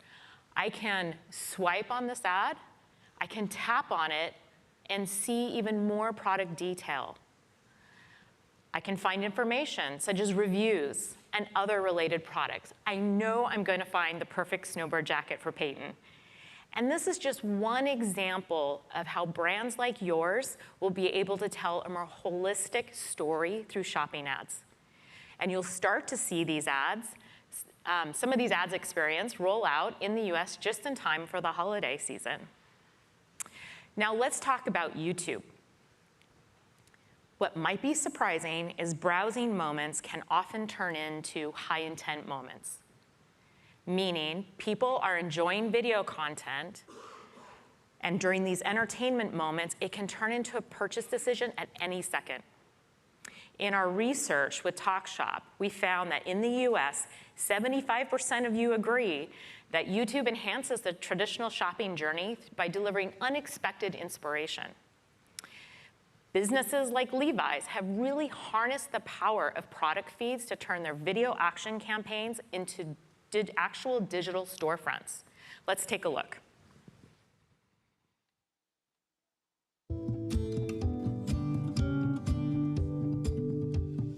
I can swipe on this ad, I can tap on it and see even more product detail. I can find information such as reviews and other related products. I know I'm going to find the perfect snowboard jacket for Peyton. And this is just one example of how brands like yours will be able to tell a more holistic story through shopping ads. And you'll start to see these ads, some of these ads experience roll out in the US just in time for the holiday season. Now let's talk about YouTube. What might be surprising is browsing moments can often turn into high intent moments, meaning people are enjoying video content, and during these entertainment moments, it can turn into a purchase decision at any second. In our research with TalkShop, we found that in the US, 75% of you agree that YouTube enhances the traditional shopping journey by delivering unexpected inspiration. Businesses like Levi's have really harnessed the power of product feeds to turn their video action campaigns into actual digital storefronts. Let's take a look.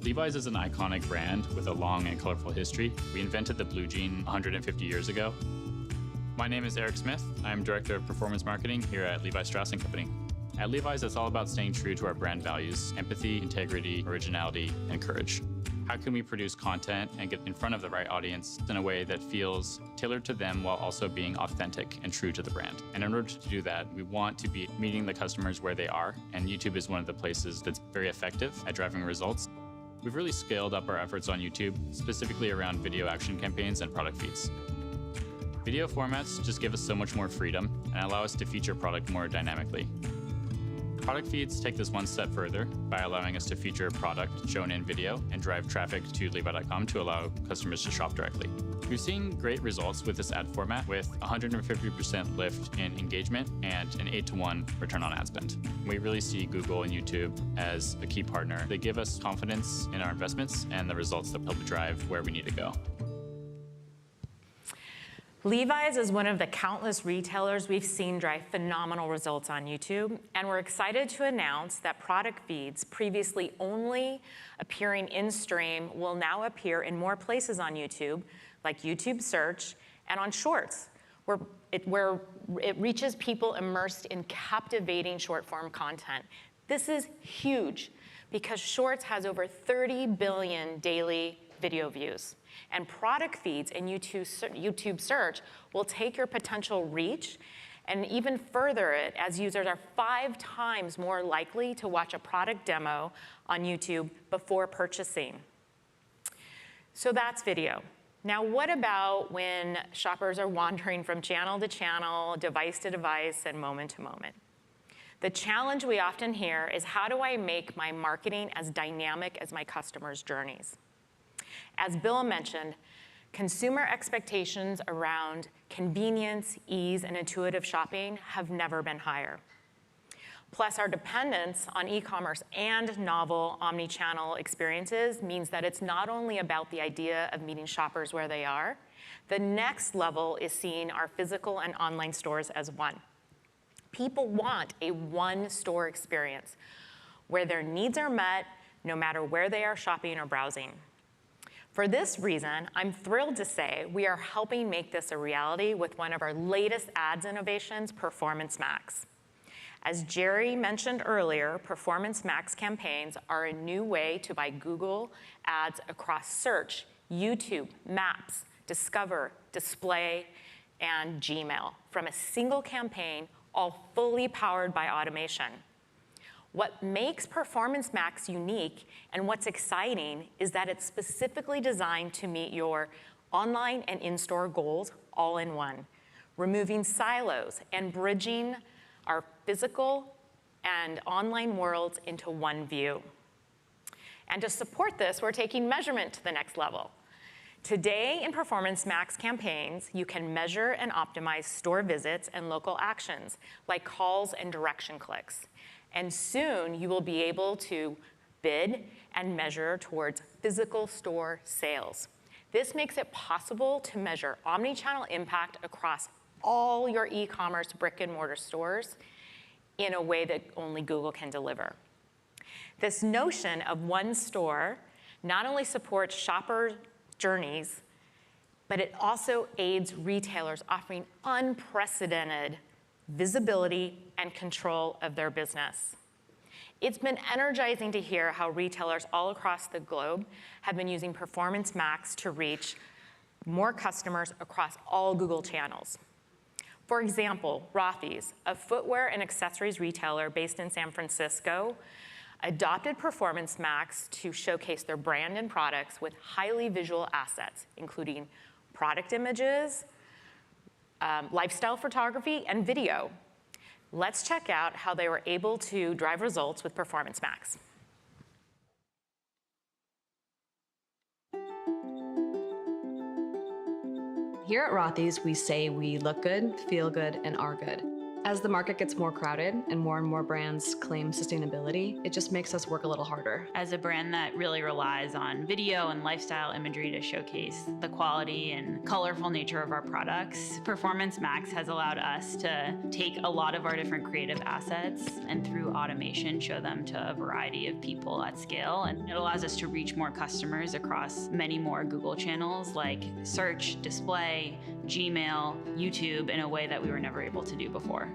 Levi's is an iconic brand with a long and colorful history. We invented the blue jean 150 years ago. My name is Eric Smith. I'm Director of Performance Marketing here at Levi Strauss & Company. At Levi's, it's all about staying true to our brand values: empathy, integrity, originality, and courage. How can we produce content and get in front of the right audience in a way that feels tailored to them while also being authentic and true to the brand? And in order to do that, we want to be meeting the customers where they are, and YouTube is one of the places that's very effective at driving results. We've really scaled up our efforts on YouTube, specifically around video action campaigns and product feeds. Video formats just give us so much more freedom and allow us to feature product more dynamically. Product feeds take this one step further by allowing us to feature a product shown in video and drive traffic to Levi.com to allow customers to shop directly. We've seen great results with this ad format with 150% lift in engagement and an 8-to-1 return on ad spend. We really see Google and YouTube as a key partner. They give us confidence in our investments and the results that help drive where we need to go. Levi's is one of the countless retailers we've seen drive phenomenal results on YouTube, and we're excited to announce that product feeds previously only appearing in stream will now appear in more places on YouTube, like YouTube Search and on Shorts, where it reaches people immersed in captivating short-form content. This is huge because Shorts has over 30 billion daily video views. And product feeds in YouTube Search will take your potential reach and even further it, as users are 5 times more likely to watch a product demo on YouTube before purchasing. So that's video. Now, what about when shoppers are wandering from channel to channel, device to device, and moment to moment? The challenge we often hear is, how do I make my marketing as dynamic as my customers' journeys? As Bill mentioned, consumer expectations around convenience, ease, and intuitive shopping have never been higher. Plus, our dependence on e-commerce and novel omni-channel experiences means that it's not only about the idea of meeting shoppers where they are. The next level is seeing our physical and online stores as one. People want a one-store experience where their needs are met no matter where they are shopping or browsing. For this reason, I'm thrilled to say we are helping make this a reality with one of our latest ads innovations, Performance Max. As Jerry mentioned earlier, Performance Max campaigns are a new way to buy Google ads across Search, YouTube, Maps, Discover, Display, and Gmail from a single campaign, all fully powered by automation. What makes Performance Max unique and what's exciting is that it's specifically designed to meet your online and in-store goals all in one, removing silos and bridging our physical and online worlds into one view. And to support this, we're taking measurement to the next level. Today in Performance Max campaigns, you can measure and optimize store visits and local actions like calls and direction clicks. And soon you will be able to bid and measure towards physical store sales. This makes it possible to measure omni-channel impact across all your e-commerce brick and mortar stores in a way that only Google can deliver. This notion of one store not only supports shopper journeys, but it also aids retailers offering unprecedented visibility and control of their business. It's been energizing to hear how retailers all across the globe have been using Performance Max to reach more customers across all Google channels. For example, Rothy's, a footwear and accessories retailer based in San Francisco, adopted Performance Max to showcase their brand and products with highly visual assets, including product images, lifestyle photography, and video. Let's check out how they were able to drive results with Performance Max. Here at Rothy's, we say we look good, feel good, and are good. As the market gets more crowded and more brands claim sustainability, it just makes us work a little harder. As a brand that really relies on video and lifestyle imagery to showcase the quality and colorful nature of our products, Performance Max has allowed us to take a lot of our different creative assets and through automation show them to a variety of people at scale. And it allows us to reach more customers across many more Google channels like Search, Display, Gmail, YouTube in a way that we were never able to do before.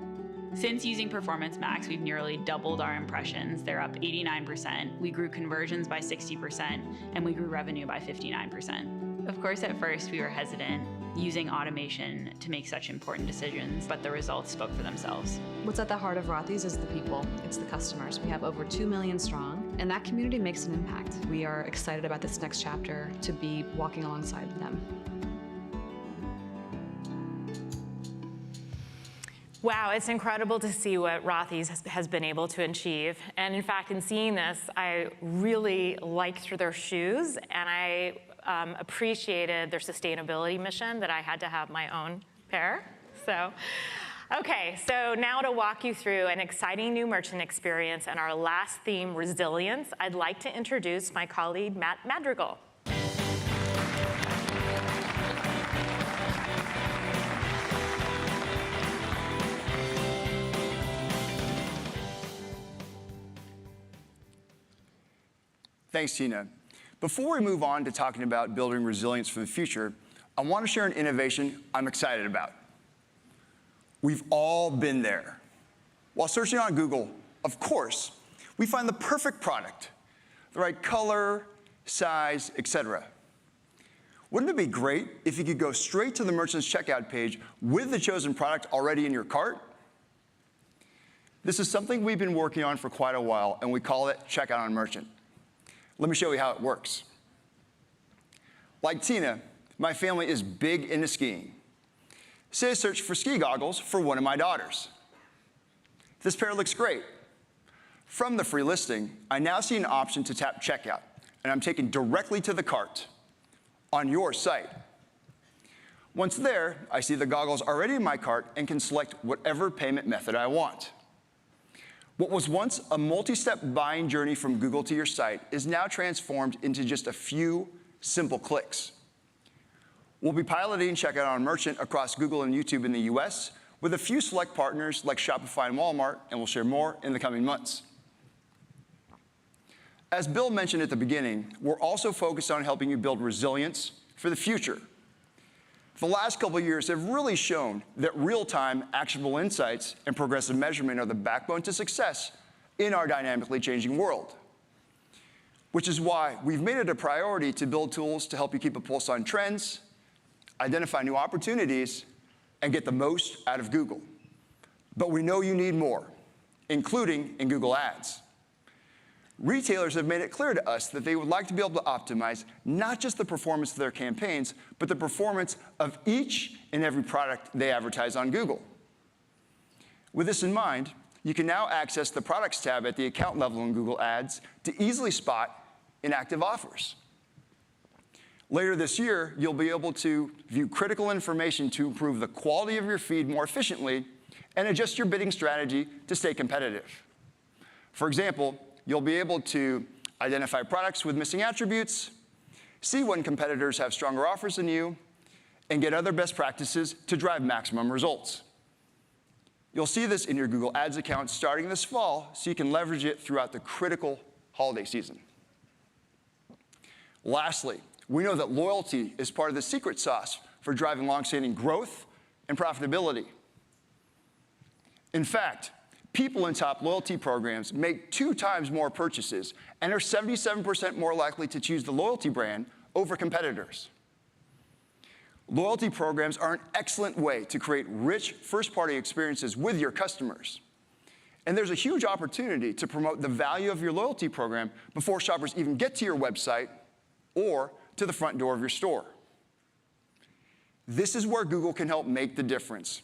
Since using Performance Max, we've nearly doubled our impressions. They're up 89%. We grew conversions by 60%, and we grew revenue by 59%. Of course, at first, we were hesitant using automation to make such important decisions, but the results spoke for themselves. What's at the heart of Rothy's is the people. It's the customers. We have over 2 million strong, and that community makes an impact. We are excited about this next chapter to be walking alongside them. Wow, it's incredible to see what Rothy's has been able to achieve. And in fact, in seeing this, I really liked their shoes, and I appreciated their sustainability mission that I had to have my own pair. So, okay, so now to walk you through an exciting new merchant experience and our last theme, resilience, I'd like to introduce my colleague, Matt Madrigal. Thanks, Tina. Before we move on to talking about building resilience for the future, I want to share an innovation I'm excited about. We've all been there. While searching on Google, of course, we find the perfect product, the right color, size, etc. Wouldn't it be great if you could go straight to the merchant's checkout page with the chosen product already in your cart? This is something we've been working on for quite a while, and we call it Checkout on Merchant. Let me show you how it works. Like Tina, my family is big into skiing. Say I search for ski goggles for one of my daughters. This pair looks great. From the free listing, I now see an option to tap checkout, and I'm taken directly to the cart on your site. Once there, I see the goggles already in my cart and can select whatever payment method I want. What was once a multi-step buying journey from Google to your site is now transformed into just a few simple clicks. We'll be piloting Checkout on Merchant across Google and YouTube in the US with a few select partners like Shopify and Walmart, and we'll share more in the coming months. As Bill mentioned at the beginning, we're also focused on helping you build resilience for the future. The last couple of years have really shown that real-time, actionable insights and progressive measurement are the backbone to success in our dynamically changing world. Which is why we've made it a priority to build tools to help you keep a pulse on trends, identify new opportunities, and get the most out of Google. But we know you need more, including in Google Ads. Retailers have made it clear to us that they would like to be able to optimize not just the performance of their campaigns, but the performance of each and every product they advertise on Google. With this in mind, you can now access the Products tab at the account level in Google Ads to easily spot inactive offers. Later this year, you'll be able to view critical information to improve the quality of your feed more efficiently and adjust your bidding strategy to stay competitive. For example, you'll be able to identify products with missing attributes, see when competitors have stronger offers than you, and get other best practices to drive maximum results. You'll see this in your Google Ads account starting this fall, so you can leverage it throughout the critical holiday season. Lastly, we know that loyalty is part of the secret sauce for driving long-standing growth and profitability. In fact, people in top loyalty programs make 2 times more purchases and are 77% more likely to choose the loyalty brand over competitors. Loyalty programs are an excellent way to create rich first-party experiences with your customers. And there's a huge opportunity to promote the value of your loyalty program before shoppers even get to your website or to the front door of your store. This is where Google can help make the difference,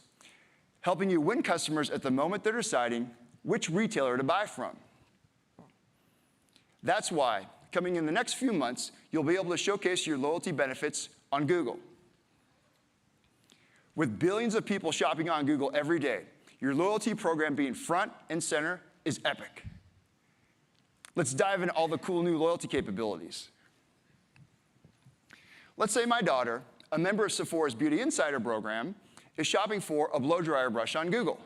helping you win customers at the moment they're deciding which retailer to buy from. That's why, coming in the next few months, you'll be able to showcase your loyalty benefits on Google. With billions of people shopping on Google every day, your loyalty program being front and center is epic. Let's dive into all the cool new loyalty capabilities. Let's say my daughter, a member of Sephora's Beauty Insider program, is shopping for a blow dryer brush on Google.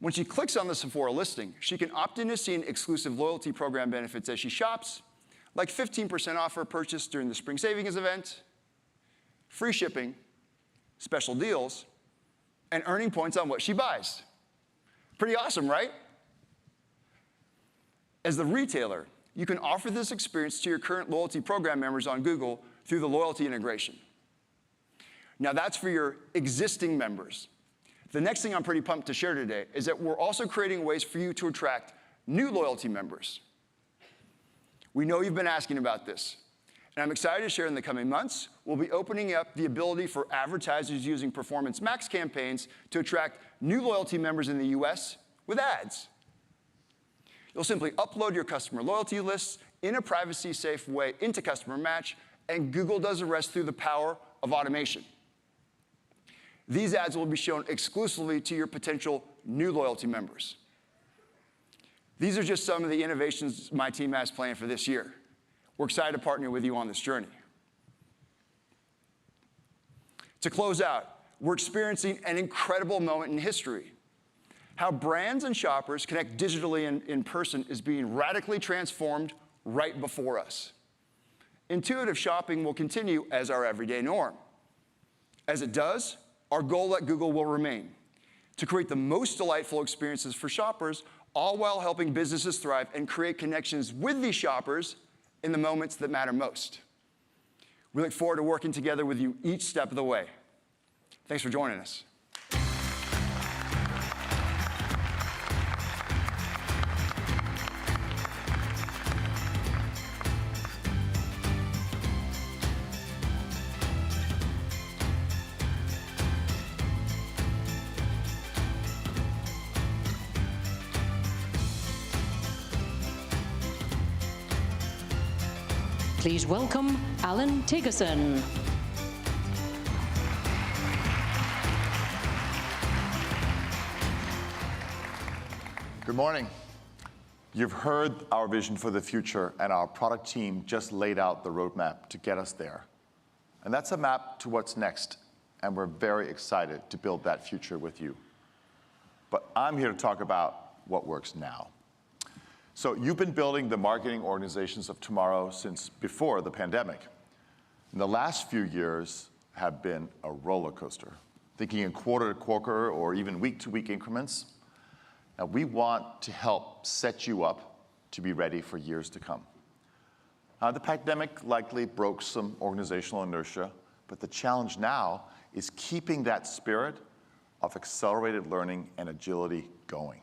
When she clicks on the Sephora listing, she can opt into seeing exclusive loyalty program benefits as she shops, like 15% off her purchase during the spring savings event, free shipping, special deals, and earning points on what she buys. Pretty awesome, right? As the retailer, you can offer this experience to your current loyalty program members on Google through the loyalty integration. Now that's for your existing members. The next thing I'm pretty pumped to share today is that we're also creating ways for you to attract new loyalty members. We know you've been asking about this, and I'm excited to share in the coming months, we'll be opening up the ability for advertisers using Performance Max campaigns to attract new loyalty members in the US with ads. You'll simply upload your customer loyalty lists in a privacy-safe way into Customer Match, and Google does the rest through the power of automation. These ads will be shown exclusively to your potential new loyalty members. These are just some of the innovations my team has planned for this year. We're excited to partner with you on this journey. To close out, we're experiencing an incredible moment in history. How brands and shoppers connect digitally and in person is being radically transformed right before us. Intuitive shopping will continue as our everyday norm. As it does, our goal at Google will remain to create the most delightful experiences for shoppers, all while helping businesses thrive and create connections with these shoppers in the moments that matter most. We look forward to working together with you each step of the way. Thanks for joining us. Please welcome Alan Tigerson. Good morning. You've heard our vision for the future, and our product team just laid out the roadmap to get us there. And that's a map to what's next, and we're very excited to build that future with you. But I'm here to talk about what works now. So you've been building the marketing organizations of tomorrow since before the pandemic. And the last few years have been a roller coaster, thinking in quarter to quarter or even week to week increments. Now we want to help set you up to be ready for years to come. The pandemic likely broke some organizational inertia, but the challenge now is keeping that spirit of accelerated learning and agility going.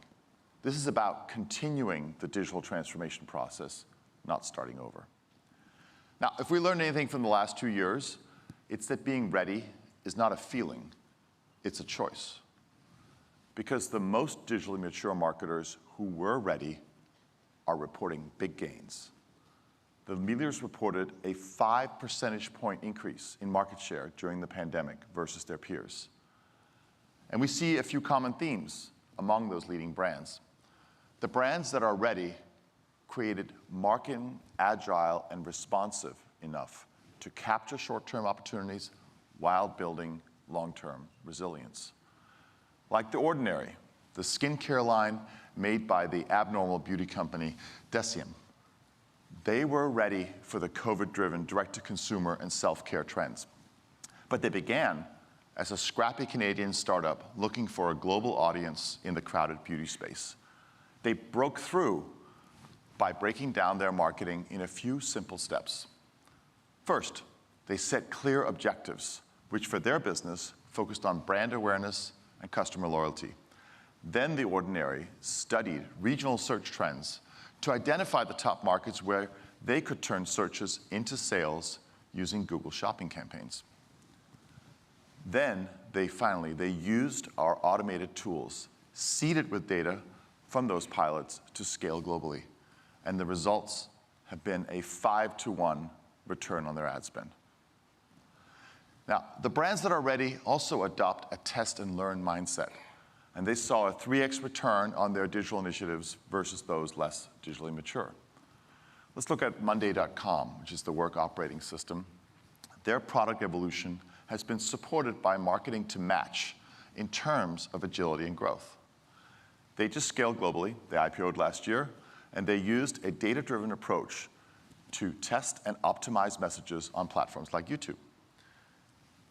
This is about continuing the digital transformation process, not starting over. Now, if we learned anything from the last 2 years, it's that being ready is not a feeling, it's a choice. Because the most digitally mature marketers who were ready are reporting big gains. The leaders reported a 5 percentage point increase in market share during the pandemic versus their peers. And we see a few common themes among those leading brands. The brands that are ready created marketing agile and responsive enough to capture short-term opportunities while building long-term resilience. Like The Ordinary, the skincare line made by the abnormal beauty company Deciem. They were ready for the COVID-driven direct-to-consumer and self-care trends. But they began as a scrappy Canadian startup looking for a global audience in the crowded beauty space. They broke through by breaking down their marketing in a few simple steps. First, they set clear objectives, which for their business focused on brand awareness and customer loyalty. Then The Ordinary studied regional search trends to identify the top markets where they could turn searches into sales using Google Shopping campaigns. Then they used our automated tools, seeded with data from those pilots to scale globally. And the results have been a 5-to-1 return on their ad spend. Now, the brands that are ready also adopt a test and learn mindset. And they saw a 3x return on their digital initiatives versus those less digitally mature. Let's look at Monday.com, which is the work operating system. Their product evolution has been supported by marketing to match in terms of agility and growth. They just scaled globally. They IPO'd last year, and they used a data-driven approach to test and optimize messages on platforms like YouTube.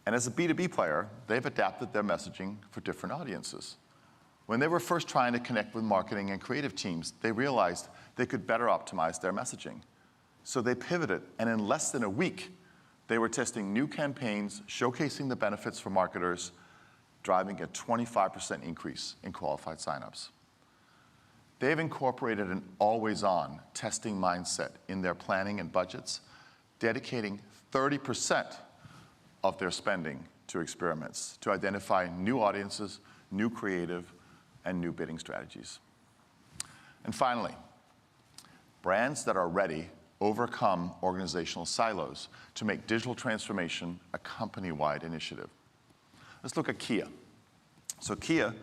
And as a B2B player, they've adapted their messaging for different audiences. When they were first trying to connect with marketing and creative teams, they realized they could better optimize their messaging. So they pivoted, and in less than a week, they were testing new campaigns, showcasing the benefits for marketers, driving a 25% increase in qualified signups. They've incorporated an always-on testing mindset in their planning and budgets, dedicating 30% of their spending to experiments to identify new audiences, new creative, and new bidding strategies. And finally, brands that are ready overcome organizational silos to make digital transformation a company-wide initiative. Let's look at Kia. So Kia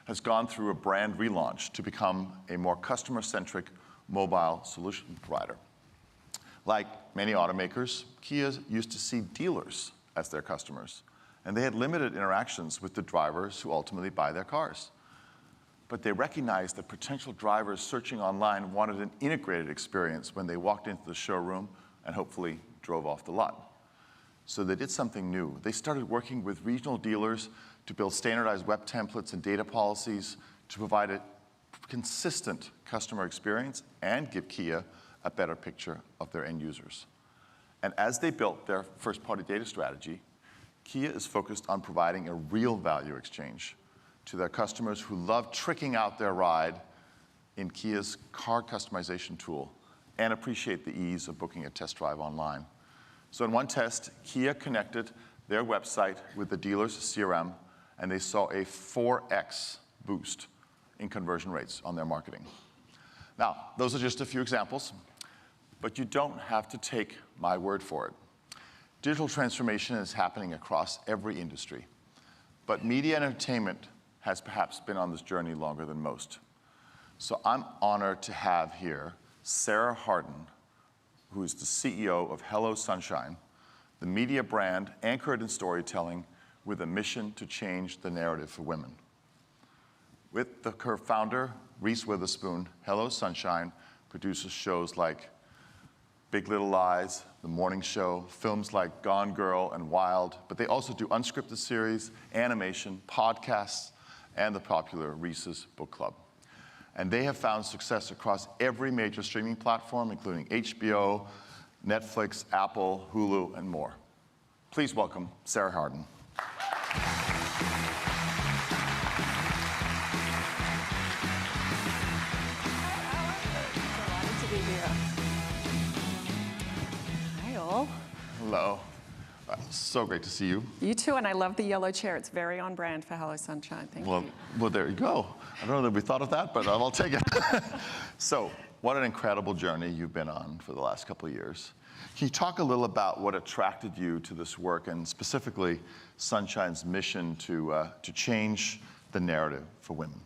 has gone through a brand relaunch to become a more customer-centric mobile solution provider. Like many automakers, Kia used to see dealers as their customers, and they had limited interactions with the drivers who ultimately buy their cars. But they recognized that potential drivers searching online wanted an integrated experience when they walked into the showroom and hopefully drove off the lot. So they did something new. They started working with regional dealers to build standardized web templates and data policies to provide a consistent customer experience and give Kia a better picture of their end users. And as they built their first-party data strategy, Kia is focused on providing a real value exchange to their customers who love tricking out their ride in Kia's car customization tool and appreciate the ease of booking a test drive online. So in one test, Kia connected their website with the dealer's CRM, and they saw a 4x boost in conversion rates on their marketing. Now, those are just a few examples, but you don't have to take my word for it. Digital transformation is happening across every industry, but media and entertainment has perhaps been on this journey longer than most. So I'm honored to have here Sarah Harden, who is the CEO of Hello Sunshine, the media brand anchored in storytelling with a mission to change the narrative for women. With her founder, Reese Witherspoon, Hello Sunshine produces shows like Big Little Lies, The Morning Show, films like Gone Girl and Wild, but they also do unscripted series, animation, podcasts, and the popular Reese's Book Club. And they have found success across every major streaming platform, including HBO, Netflix, Apple, Hulu, and more. Please welcome Sarah Harden. Delighted to be here. Hi, all. Hello. So great to see you. You too, and I love the yellow chair. It's very on brand for Hello Sunshine. Thank you. Well, there you go. I don't know that we thought of that, but I'll take it. So, what an incredible journey you've been on for the last couple of years. Can you talk a little about what attracted you to this work, and specifically Sunshine's mission to change the narrative for women?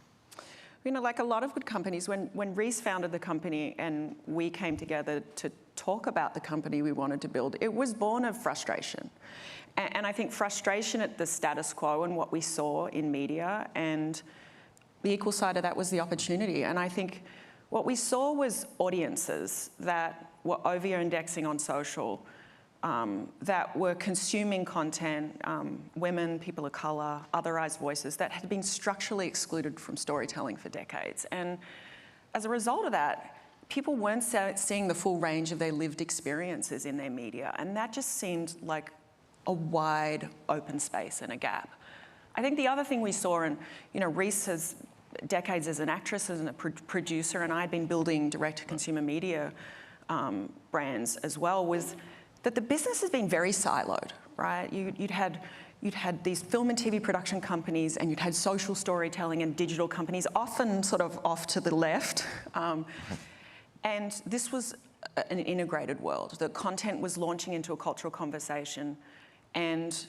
You know, like a lot of good companies, when Reese founded the company and we came together to talk about the company we wanted to build, it was born of frustration. And I think frustration at the status quo and what we saw in media, and the equal side of that was the opportunity. And I think what we saw was audiences that were over-indexing on social, that were consuming content, women, people of color, otherized voices that had been structurally excluded from storytelling for decades. And as a result of that, people weren't seeing the full range of their lived experiences in their media. And that just seemed like a wide open space and a gap. I think the other thing we saw, and you know, Reese has decades as an actress and a producer, and I had been building direct-to-consumer media brands as well, was that the business has been very siloed, right? You'd had these film and TV production companies, and you'd had social storytelling and digital companies, often sort of off to the left. And this was an integrated world. The content was launching into a cultural conversation, and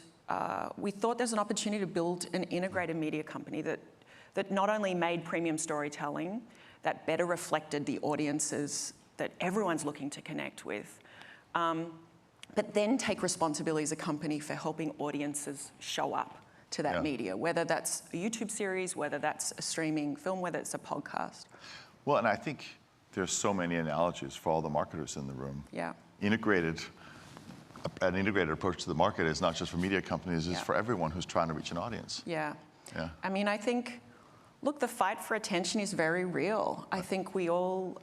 we thought there's an opportunity to build an integrated media company that not only made premium storytelling, that better reflected the audiences that everyone's looking to connect with, but then take responsibility as a company for helping audiences show up to that media, whether that's a YouTube series, whether that's a streaming film, whether it's a podcast. Well, and I think there's so many analogies for all the marketers in the room. Yeah. An integrated approach to the market is not just for media companies, it's for everyone who's trying to reach an audience. Yeah. Yeah. I mean, I think Look, the fight for attention is very real. I think we all,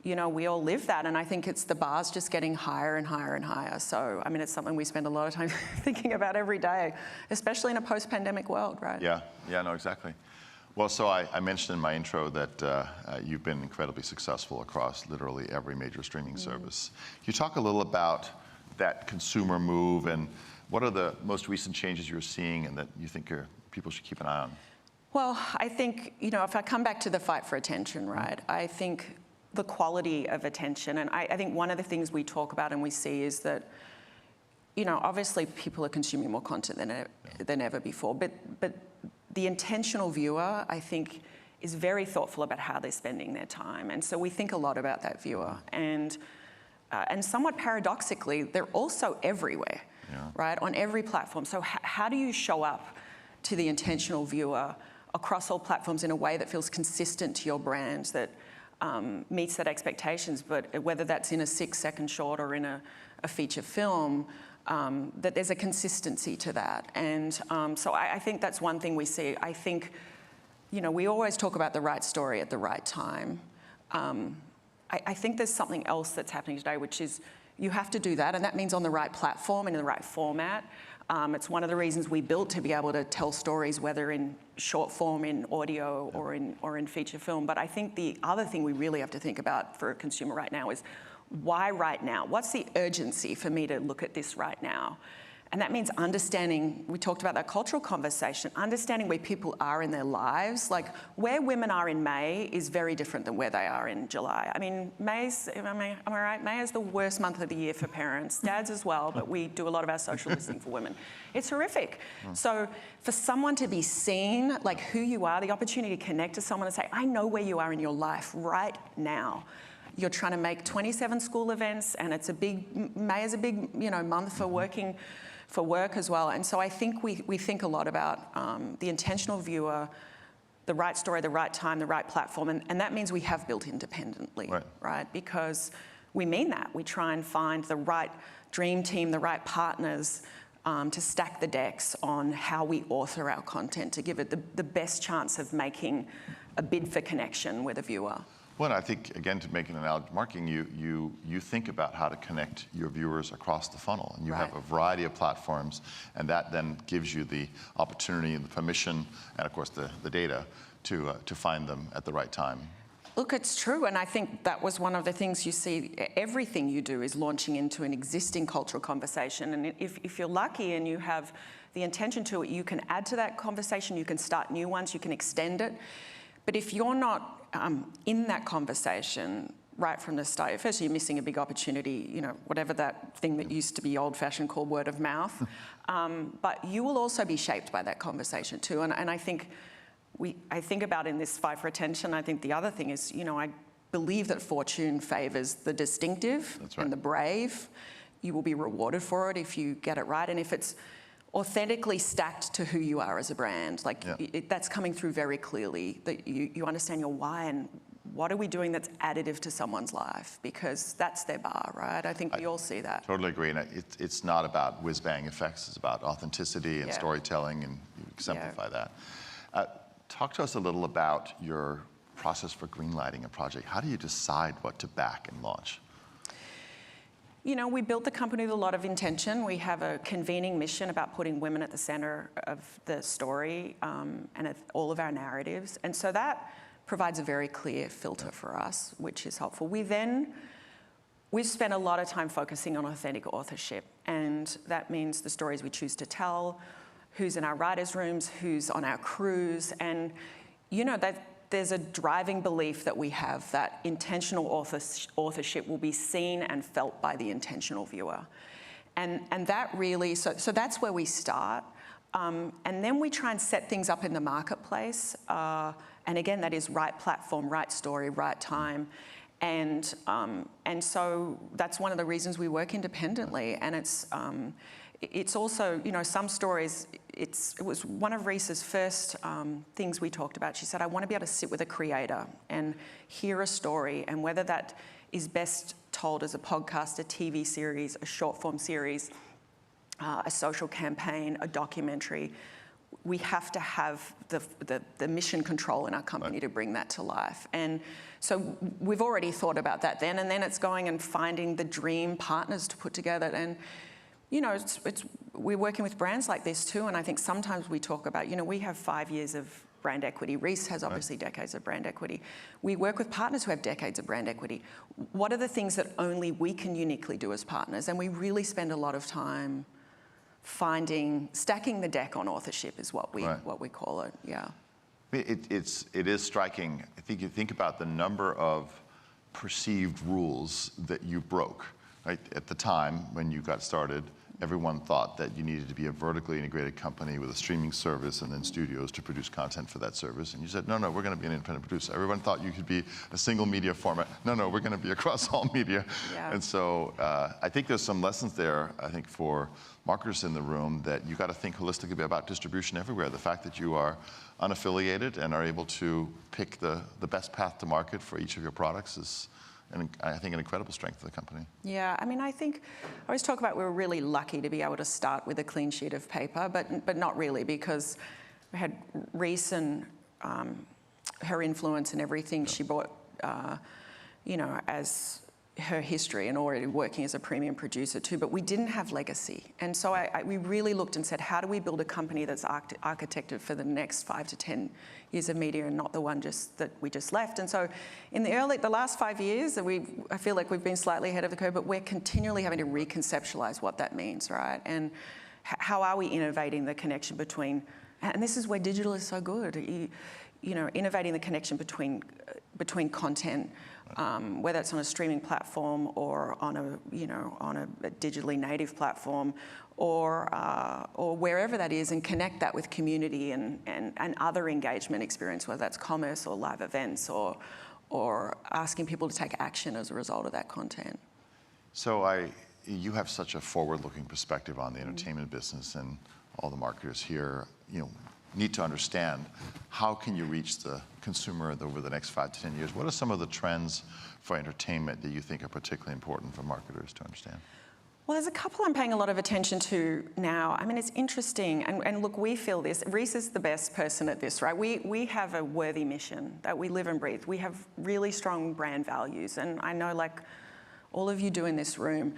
we all live that, and I think the bar's just getting higher and higher and higher. So, I mean, it's something we spend a lot of time thinking about every day, especially in a post-pandemic world, right? Yeah, no, exactly. Well, so I mentioned in my intro that you've been incredibly successful across literally every major streaming service. Can you talk a little about that consumer move, and what are the most recent changes you're seeing and that you think people should keep an eye on? Well, I think, if I come back to the fight for attention, right, I think the quality of attention, and I think one of the things we talk about and we see is that, obviously people are consuming more content than ever before, but the intentional viewer, I think, is very thoughtful about how they're spending their time. And so we think a lot about that viewer. And somewhat paradoxically, they're also everywhere, right, on every platform. So how do you show up to the intentional viewer across all platforms in a way that feels consistent to your brand, that meets that expectations, but whether that's in a 6-second short or in a feature film, that there's a consistency to that. And so I think that's one thing we see. I think, we always talk about the right story at the right time. I think there's something else that's happening today, which is you have to do that, and that means on the right platform and in the right format. It's one of the reasons we built to be able to tell stories, whether in short form, in audio, or in feature film. But I think the other thing we really have to think about for a consumer right now is, why right now? What's the urgency for me to look at this right now? And that means understanding, we talked about that cultural conversation, understanding where people are in their lives. Like, where women are in May is very different than where they are in July. I mean, am I right? May is the worst month of the year for parents, dads as well, but we do a lot of our social listening for women. It's horrific. So for someone to be seen, like who you are, the opportunity to connect to someone and say, I know where you are in your life right now. You're trying to make 27 school events, and May is a big, month for working, for work as well. And so I think we think a lot about the intentional viewer, the right story, the right time, the right platform, and that means we have built independently, right? Because we mean that. We try and find the right dream team, the right partners to stack the decks on how we author our content to give it the best chance of making a bid for connection with a viewer. Well, I think, again, to make an analogy to marketing, you think about how to connect your viewers across the funnel. And you have a variety of platforms, and that then gives you the opportunity and the permission, and of course the data, to find them at the right time. Look, it's true, and I think that was one of the things you see. Everything you do is launching into an existing cultural conversation, and if you're lucky and you have the intention to it, you can add to that conversation, you can start new ones, you can extend it. But if you're not in that conversation right from the start, firstly, you're missing a big opportunity, whatever that thing that used to be old-fashioned called word of mouth. But you will also be shaped by that conversation too. And I think I think about in this fight for attention, I think the other thing is, I believe that fortune favors the distinctive and the brave. You will be rewarded for it if you get it right. And if it's authentically stacked to who you are as a brand. Like that's coming through very clearly, that you understand your why and what are we doing that's additive to someone's life, because that's their bar, right? I think we all see that. Totally agree, and it's not about whiz-bang effects, it's about authenticity and storytelling, and you exemplify that. Talk to us a little about your process for greenlighting a project. How do you decide what to back and launch? We built the company with a lot of intention. We have a convening mission about putting women at the center of the story and of all of our narratives. And so that provides a very clear filter for us, which is helpful. We've spent a lot of time focusing on authentic authorship, and that means the stories we choose to tell, who's in our writers' rooms, who's on our crews, and that there's a driving belief that we have that intentional authorship will be seen and felt by the intentional viewer. And that really, so that's where we start. And then we try and set things up in the marketplace. And again, that is right platform, right story, right time. And so that's one of the reasons we work independently. And it's also, some stories, it was one of Reese's first things we talked about. She said, I want to be able to sit with a creator and hear a story, and whether that is best told as a podcast, a TV series, a short form series, a social campaign, a documentary, we have to have the mission control in our company to bring that to life. And so we've already thought about that then, and then it's going and finding the dream partners to put together. And we're working with brands like this too, and I think sometimes we talk about, we have 5 years of brand equity. Reese has obviously decades of brand equity. We work with partners who have decades of brand equity. What are the things that only we can uniquely do as partners? And we really spend a lot of time stacking the deck on authorship is what we call it, yeah. It is striking. I think you think about the number of perceived rules that you broke, right? At the time when you got started, everyone thought that you needed to be a vertically integrated company with a streaming service and then studios to produce content for that service. And you said, no, we're going to be an independent producer. Everyone thought you could be a single media format. No, we're going to be across all media. Yeah. And so I think there's some lessons there, I think, for marketers in the room, that you got to think holistically about distribution everywhere. The fact that you are unaffiliated and are able to pick the best path to market for each of your products is, and I think, an incredible strength of the company. Yeah, I mean, I always talk about we're really lucky to be able to start with a clean sheet of paper, but not really, because we had Reese and her influence and everything she brought, as her history and already working as a premium producer too, but we didn't have legacy. And so we really looked and said, how do we build a company that's architected for the next 5 to 10 years of media and not the one that we just left? And so in the last 5 years, I feel like we've been slightly ahead of the curve, but we're continually having to reconceptualize what that means, right? And how are we innovating the connection between, and this is where digital is so good, innovating the connection between content, whether it's on a streaming platform or on a digitally native platform, or wherever that is, and connect that with community and other engagement experience, whether that's commerce or live events or asking people to take action as a result of that content. So you have such a forward-looking perspective on the entertainment business, and all the marketers here, need to understand, how can you reach the consumer over the next 5 to 10 years? What are some of the trends for entertainment that you think are particularly important for marketers to understand? Well, there's a couple I'm paying a lot of attention to now. I mean, it's interesting, and look, we feel this. Reese is the best person at this, right? We have a worthy mission that we live and breathe. We have really strong brand values, and I know, like all of you do in this room,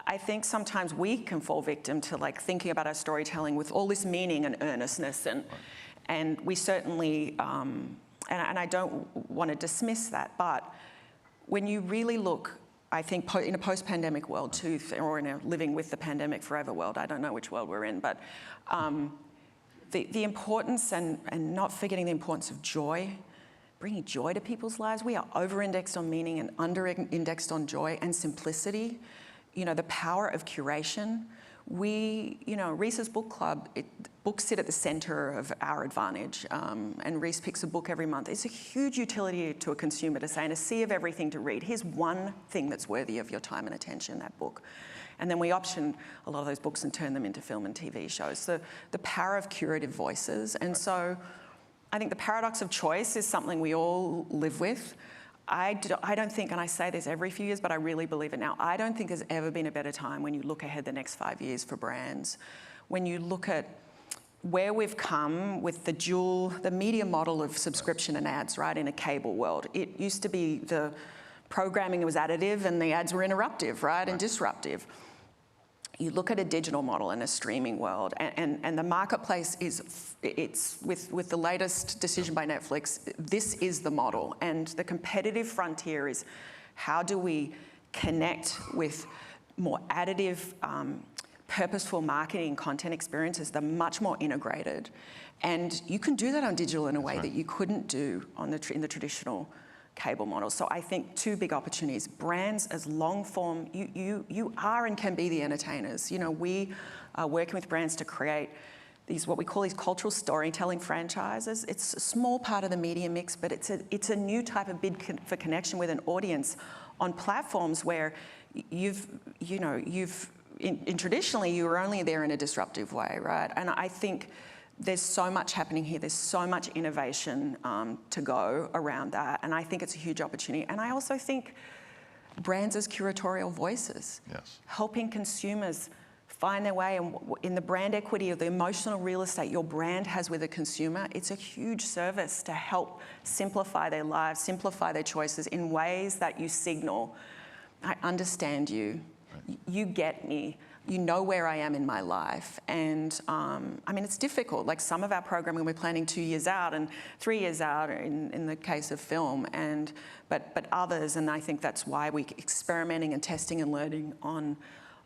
I think sometimes we can fall victim to thinking about our storytelling with all this meaning and earnestness, and we certainly, and I don't want to dismiss that, but when you really look, I think in a post-pandemic world too, or in a living with the pandemic forever world, I don't know which world we're in, but the importance and not forgetting the importance of joy, bringing joy to people's lives. We are over-indexed on meaning and under-indexed on joy and simplicity. The power of curation. Reese's Book Club, books sit at the center of our advantage, and Reese picks a book every month. It's a huge utility to a consumer to say, in a sea of everything to read, here's one thing that's worthy of your time and attention, that book. And then we option a lot of those books and turn them into film and TV shows. So the power of curative voices. And so I think the paradox of choice is something we all live with. I don't think, and I say this every few years, but I really believe it now, I don't think there's ever been a better time when you look ahead the next 5 years for brands. When you look at where we've come with the media model of subscription and ads, right, in a cable world. It used to be the programming was additive and the ads were interruptive, right, and disruptive. You look at a digital model in a streaming world, and the marketplace it's with the latest decision by Netflix, this is the model. And the competitive frontier is, how do we connect with more additive, purposeful marketing content experiences that are much more integrated. And you can do that on digital in a way that you couldn't do in the traditional cable model. So I think two big opportunities. Brands as long form, you are and can be the entertainers. We are working with brands to create what we call these cultural storytelling franchises. It's a small part of the media mix, but it's a new type of bid for connection with an audience on platforms where traditionally you were only there in a disruptive way, right? And I think there's so much happening here. There's so much innovation to go around that. And I think it's a huge opportunity. And I also think brands as curatorial voices, helping consumers find their way in the brand equity or the emotional real estate your brand has with a consumer. It's a huge service to help simplify their lives, simplify their choices in ways that you signal, I understand you, you get me, you know where I am in my life. And I mean, it's difficult. Like some of our programming, we're planning 2 years out and 3 years out in the case of film, but others, and I think that's why we're experimenting and testing and learning on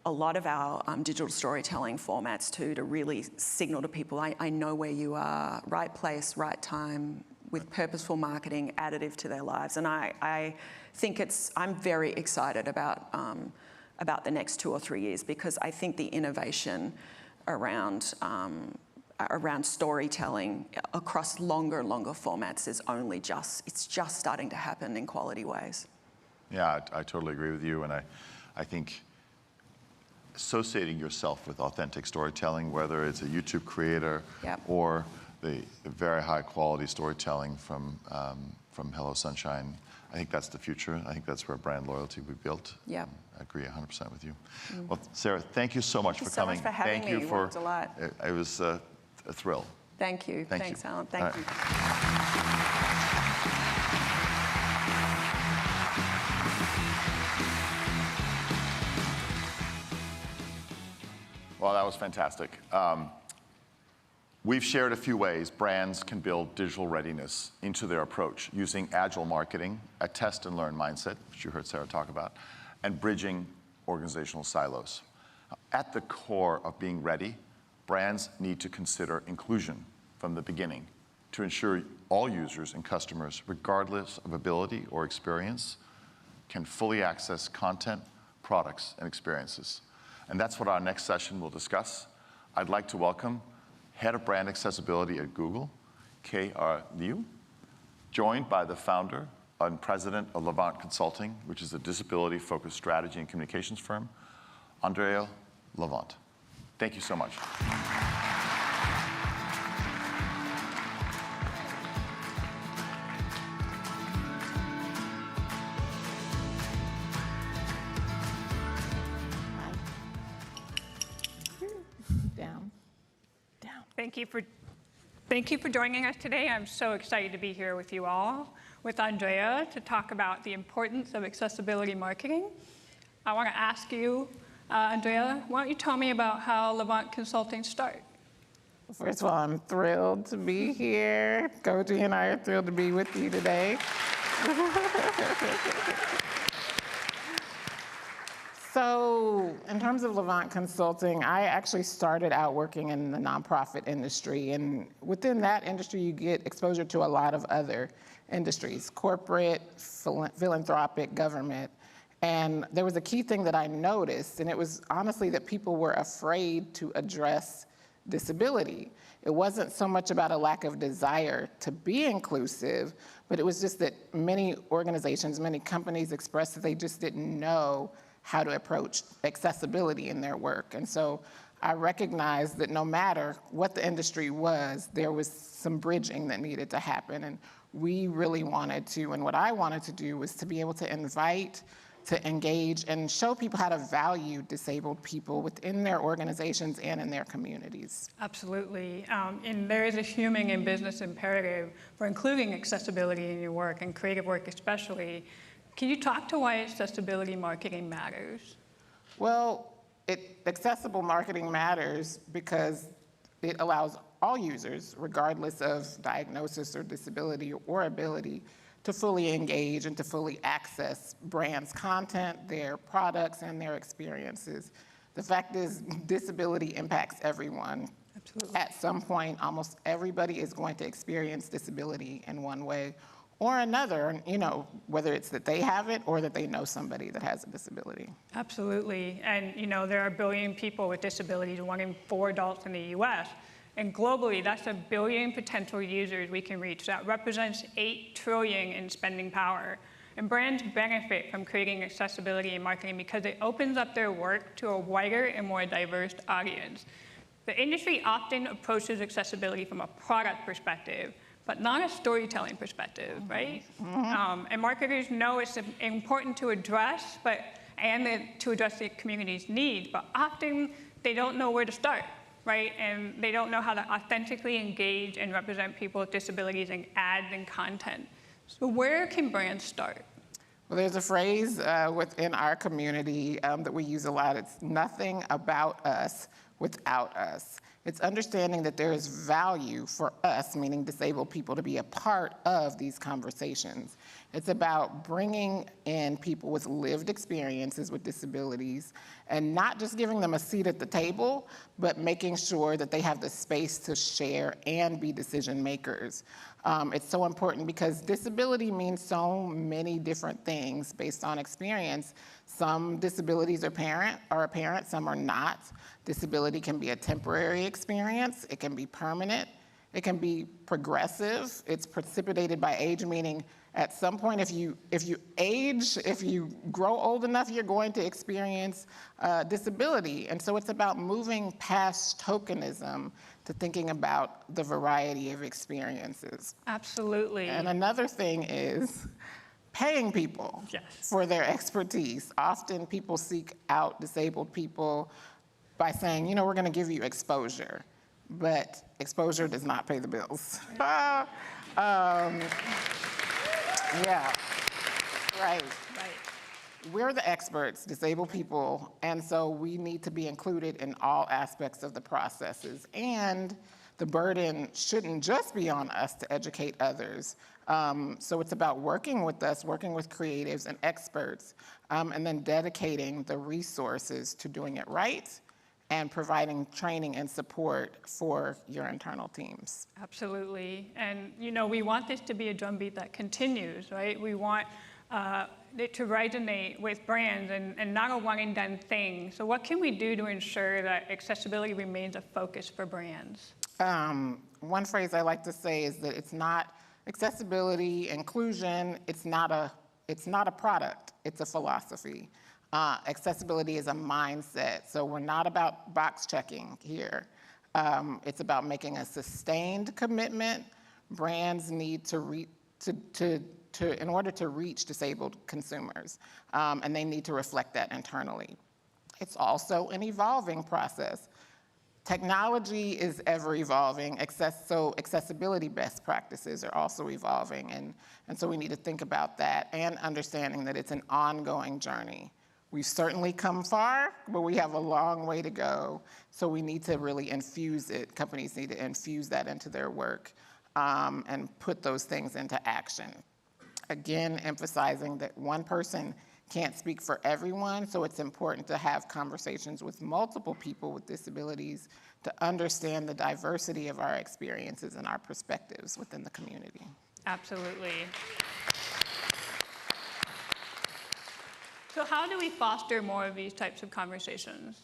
a lot of our digital storytelling formats too, to really signal to people, I know where you are, right place, right time, with purposeful marketing additive to their lives. And I think I'm very excited about the next 2 or 3 years, because I think the innovation around storytelling across longer and longer formats is it's just starting to happen in quality ways. Yeah, I totally agree with you, and I think associating yourself with authentic storytelling, whether it's a YouTube creator or the very high quality storytelling from Hello Sunshine, I think that's the future. I think that's where brand loyalty will be built. Yeah. I agree 100% with you. Well, Sarah, thank you so much for coming. Thank you so much for having me. Thank you for What a delight. It was a thrill. Thank you. Thanks, Alan. Thank you. Well, that was fantastic. We've shared a few ways brands can build digital readiness into their approach using agile marketing, a test and learn mindset, which you heard Sarah talk about, and bridging organizational silos. At the core of being ready, brands need to consider inclusion from the beginning to ensure all users and customers, regardless of ability or experience, can fully access content, products, and experiences. And that's what our next session will discuss. I'd like to welcome Head of Brand Accessibility at Google, K.R. Liu, joined by the founder and president of Levant Consulting, which is a disability-focused strategy and communications firm, Andrea Levant. Thank you so much. Thank you for joining us today. I'm so excited to be here with you all, with Andrea, to talk about the importance of accessibility marketing. I want to ask you, Andrea, why don't you tell me about how Levant Consulting started? First of all, I'm thrilled to be here. Koji and I are thrilled to be with you today. So in terms of Levant Consulting, I actually started out working in the nonprofit industry. And within that industry, you get exposure to a lot of other industries, corporate, philanthropic, government. And there was a key thing that I noticed, and it was honestly that people were afraid to address disability. It wasn't so much about a lack of desire to be inclusive, but it was just that many organizations, many companies expressed that they just didn't know how to approach accessibility in their work. And so I recognized that no matter what the industry was, there was some bridging that needed to happen. And we really wanted to, and what I wanted to do was to be able to invite, to engage, and show people how to value disabled people within their organizations and in their communities. Absolutely. And there is a human and business imperative for including accessibility in your work, and creative work especially. Can you talk to why accessibility marketing matters? Well, accessible marketing matters because it allows all users, regardless of diagnosis or disability or ability, to fully engage and to fully access brands' content, their products, and their experiences. The fact is, disability impacts everyone. Absolutely. At some point, almost everybody is going to experience disability in one way or another, whether it's that they have it or that they know somebody that has a disability. Absolutely. And there are 1 billion people with disabilities, 1 in 4 adults in the US. And globally, that's 1 billion potential users we can reach. That represents $8 trillion in spending power. And brands benefit from creating accessibility in marketing because it opens up their work to a wider and more diverse audience. The industry often approaches accessibility from a product perspective, but not a storytelling perspective, right? Mm-hmm. And marketers know it's important to address, to address the community's needs, but often they don't know where to start, right? And they don't know how to authentically engage and represent people with disabilities in ads and content. So where can brands start? Well, there's a phrase within our community that we use a lot. It's nothing about us without us. It's understanding that there is value for us, meaning disabled people, to be a part of these conversations. It's about bringing in people with lived experiences with disabilities and not just giving them a seat at the table, but making sure that they have the space to share and be decision makers. It's so important because disability means so many different things based on experience. Some disabilities are apparent, some are not. Disability can be a temporary experience, it can be permanent, it can be progressive. It's precipitated by age, meaning at some point if you age, if you grow old enough, you're going to experience disability. And so it's about moving past tokenism to thinking about the variety of experiences. Absolutely. And another thing is paying people for their expertise. Often people seek out disabled people by saying, you know, we're gonna give you exposure, but exposure does not pay the bills. Yeah, right. We're the experts, disabled people, and so we need to be included in all aspects of the processes. And the burden shouldn't just be on us to educate others. So it's about working with us, working with creatives and experts, and then dedicating the resources to doing it right and providing training and support for your internal teams. Absolutely. And you know, we want this to be a drumbeat that continues, right? We want it to resonate with brands and not a one and done thing. So what can we do to ensure that accessibility remains a focus for brands? One phrase I like to say is that it's not accessibility, inclusion, it's not a product, it's a philosophy. Accessibility is a mindset, so we're not about box checking here. It's about making a sustained commitment. Brands need to in order to reach disabled consumers, and they need to reflect that internally. It's also an evolving process. Technology is ever evolving, so accessibility best practices are also evolving, and so we need to think about that and understanding that it's an ongoing journey. We've certainly come far, but we have a long way to go, so we need to really infuse it. Companies need to infuse that into their work and put those things into action. Again, emphasizing that one person can't speak for everyone, so it's important to have conversations with multiple people with disabilities to understand the diversity of our experiences and our perspectives within the community. Absolutely. So how do we foster more of these types of conversations?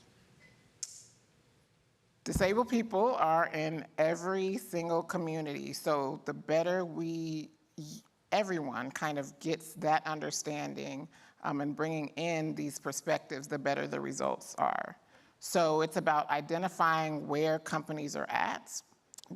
Disabled people are in every single community, so the better everyone kind of gets that understanding and bringing in these perspectives, the better the results are. So it's about identifying where companies are at,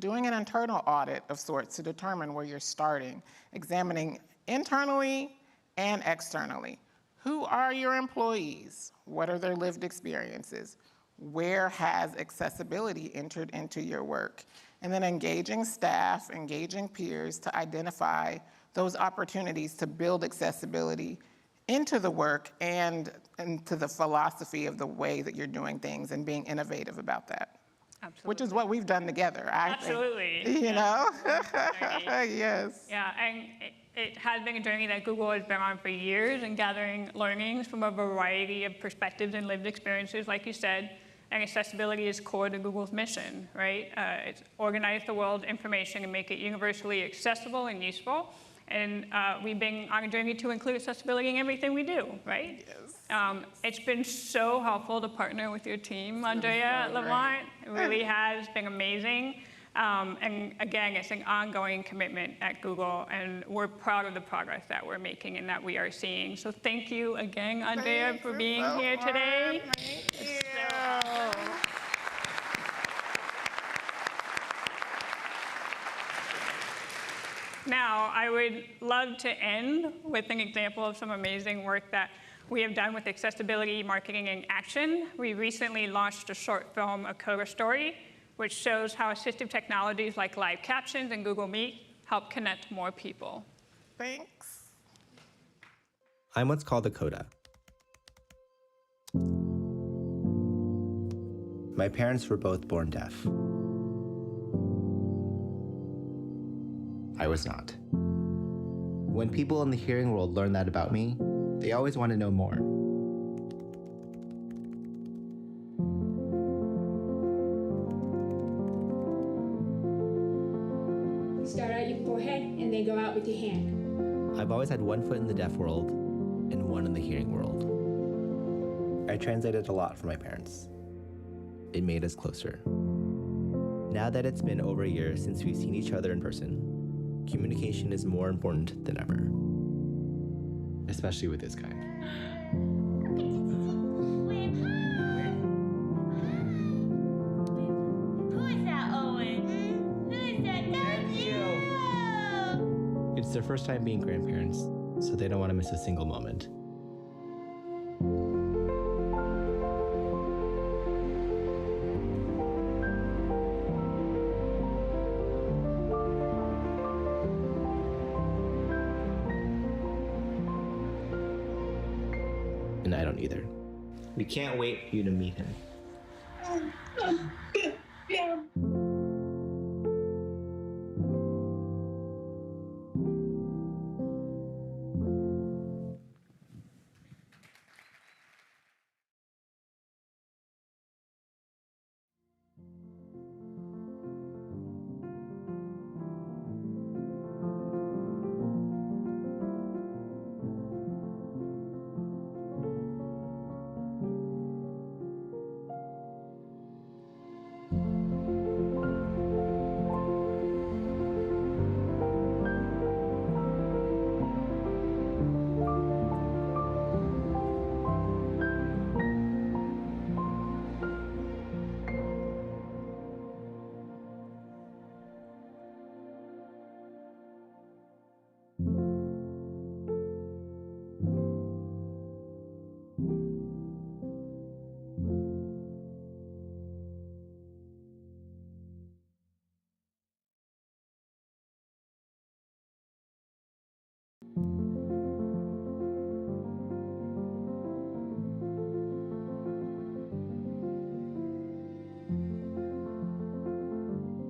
doing an internal audit of sorts to determine where you're starting, examining internally and externally. Who are your employees? What are their lived experiences? Where has accessibility entered into your work? And then engaging staff, engaging peers to identify those opportunities to build accessibility into the work and into the philosophy of the way that you're doing things and being innovative about that. Absolutely. Which is what we've done together, I Absolutely. think. You know? Yes. Yeah, and it has been a journey that Google has been on for years and gathering learnings from a variety of perspectives and lived experiences, like you said. And accessibility is core to Google's mission, right? It's organize the world's information and make it universally accessible and useful. And we've been on a journey to include accessibility in everything we do, right? Yes. It's been so helpful to partner with your team, Andrea at Levant. It really has been amazing. And again, it's an ongoing commitment at Google, and we're proud of the progress that we're making and that we are seeing. So thank you again, Andrea, for being here today. Thank you. Now, I would love to end with an example of some amazing work that we have done with accessibility marketing in action. We recently launched a short film, A Coder Story, which shows how assistive technologies like live captions and Google Meet help connect more people. Thanks. I'm what's called a coda. My parents were both born deaf. I was not. When people in the hearing world learn that about me, they always want to know more. You start out your forehead and then go out with your hand. I've always had one foot in the deaf world and one in the hearing world. I translated a lot for my parents. It made us closer. Now that it's been over a year since we've seen each other in person, communication is more important than ever. Especially with this guy. Who is that, Owen? Who is that? Thank you. It's their first time being grandparents, so they don't want to miss a single moment. And I don't either. We can't wait for you to meet him.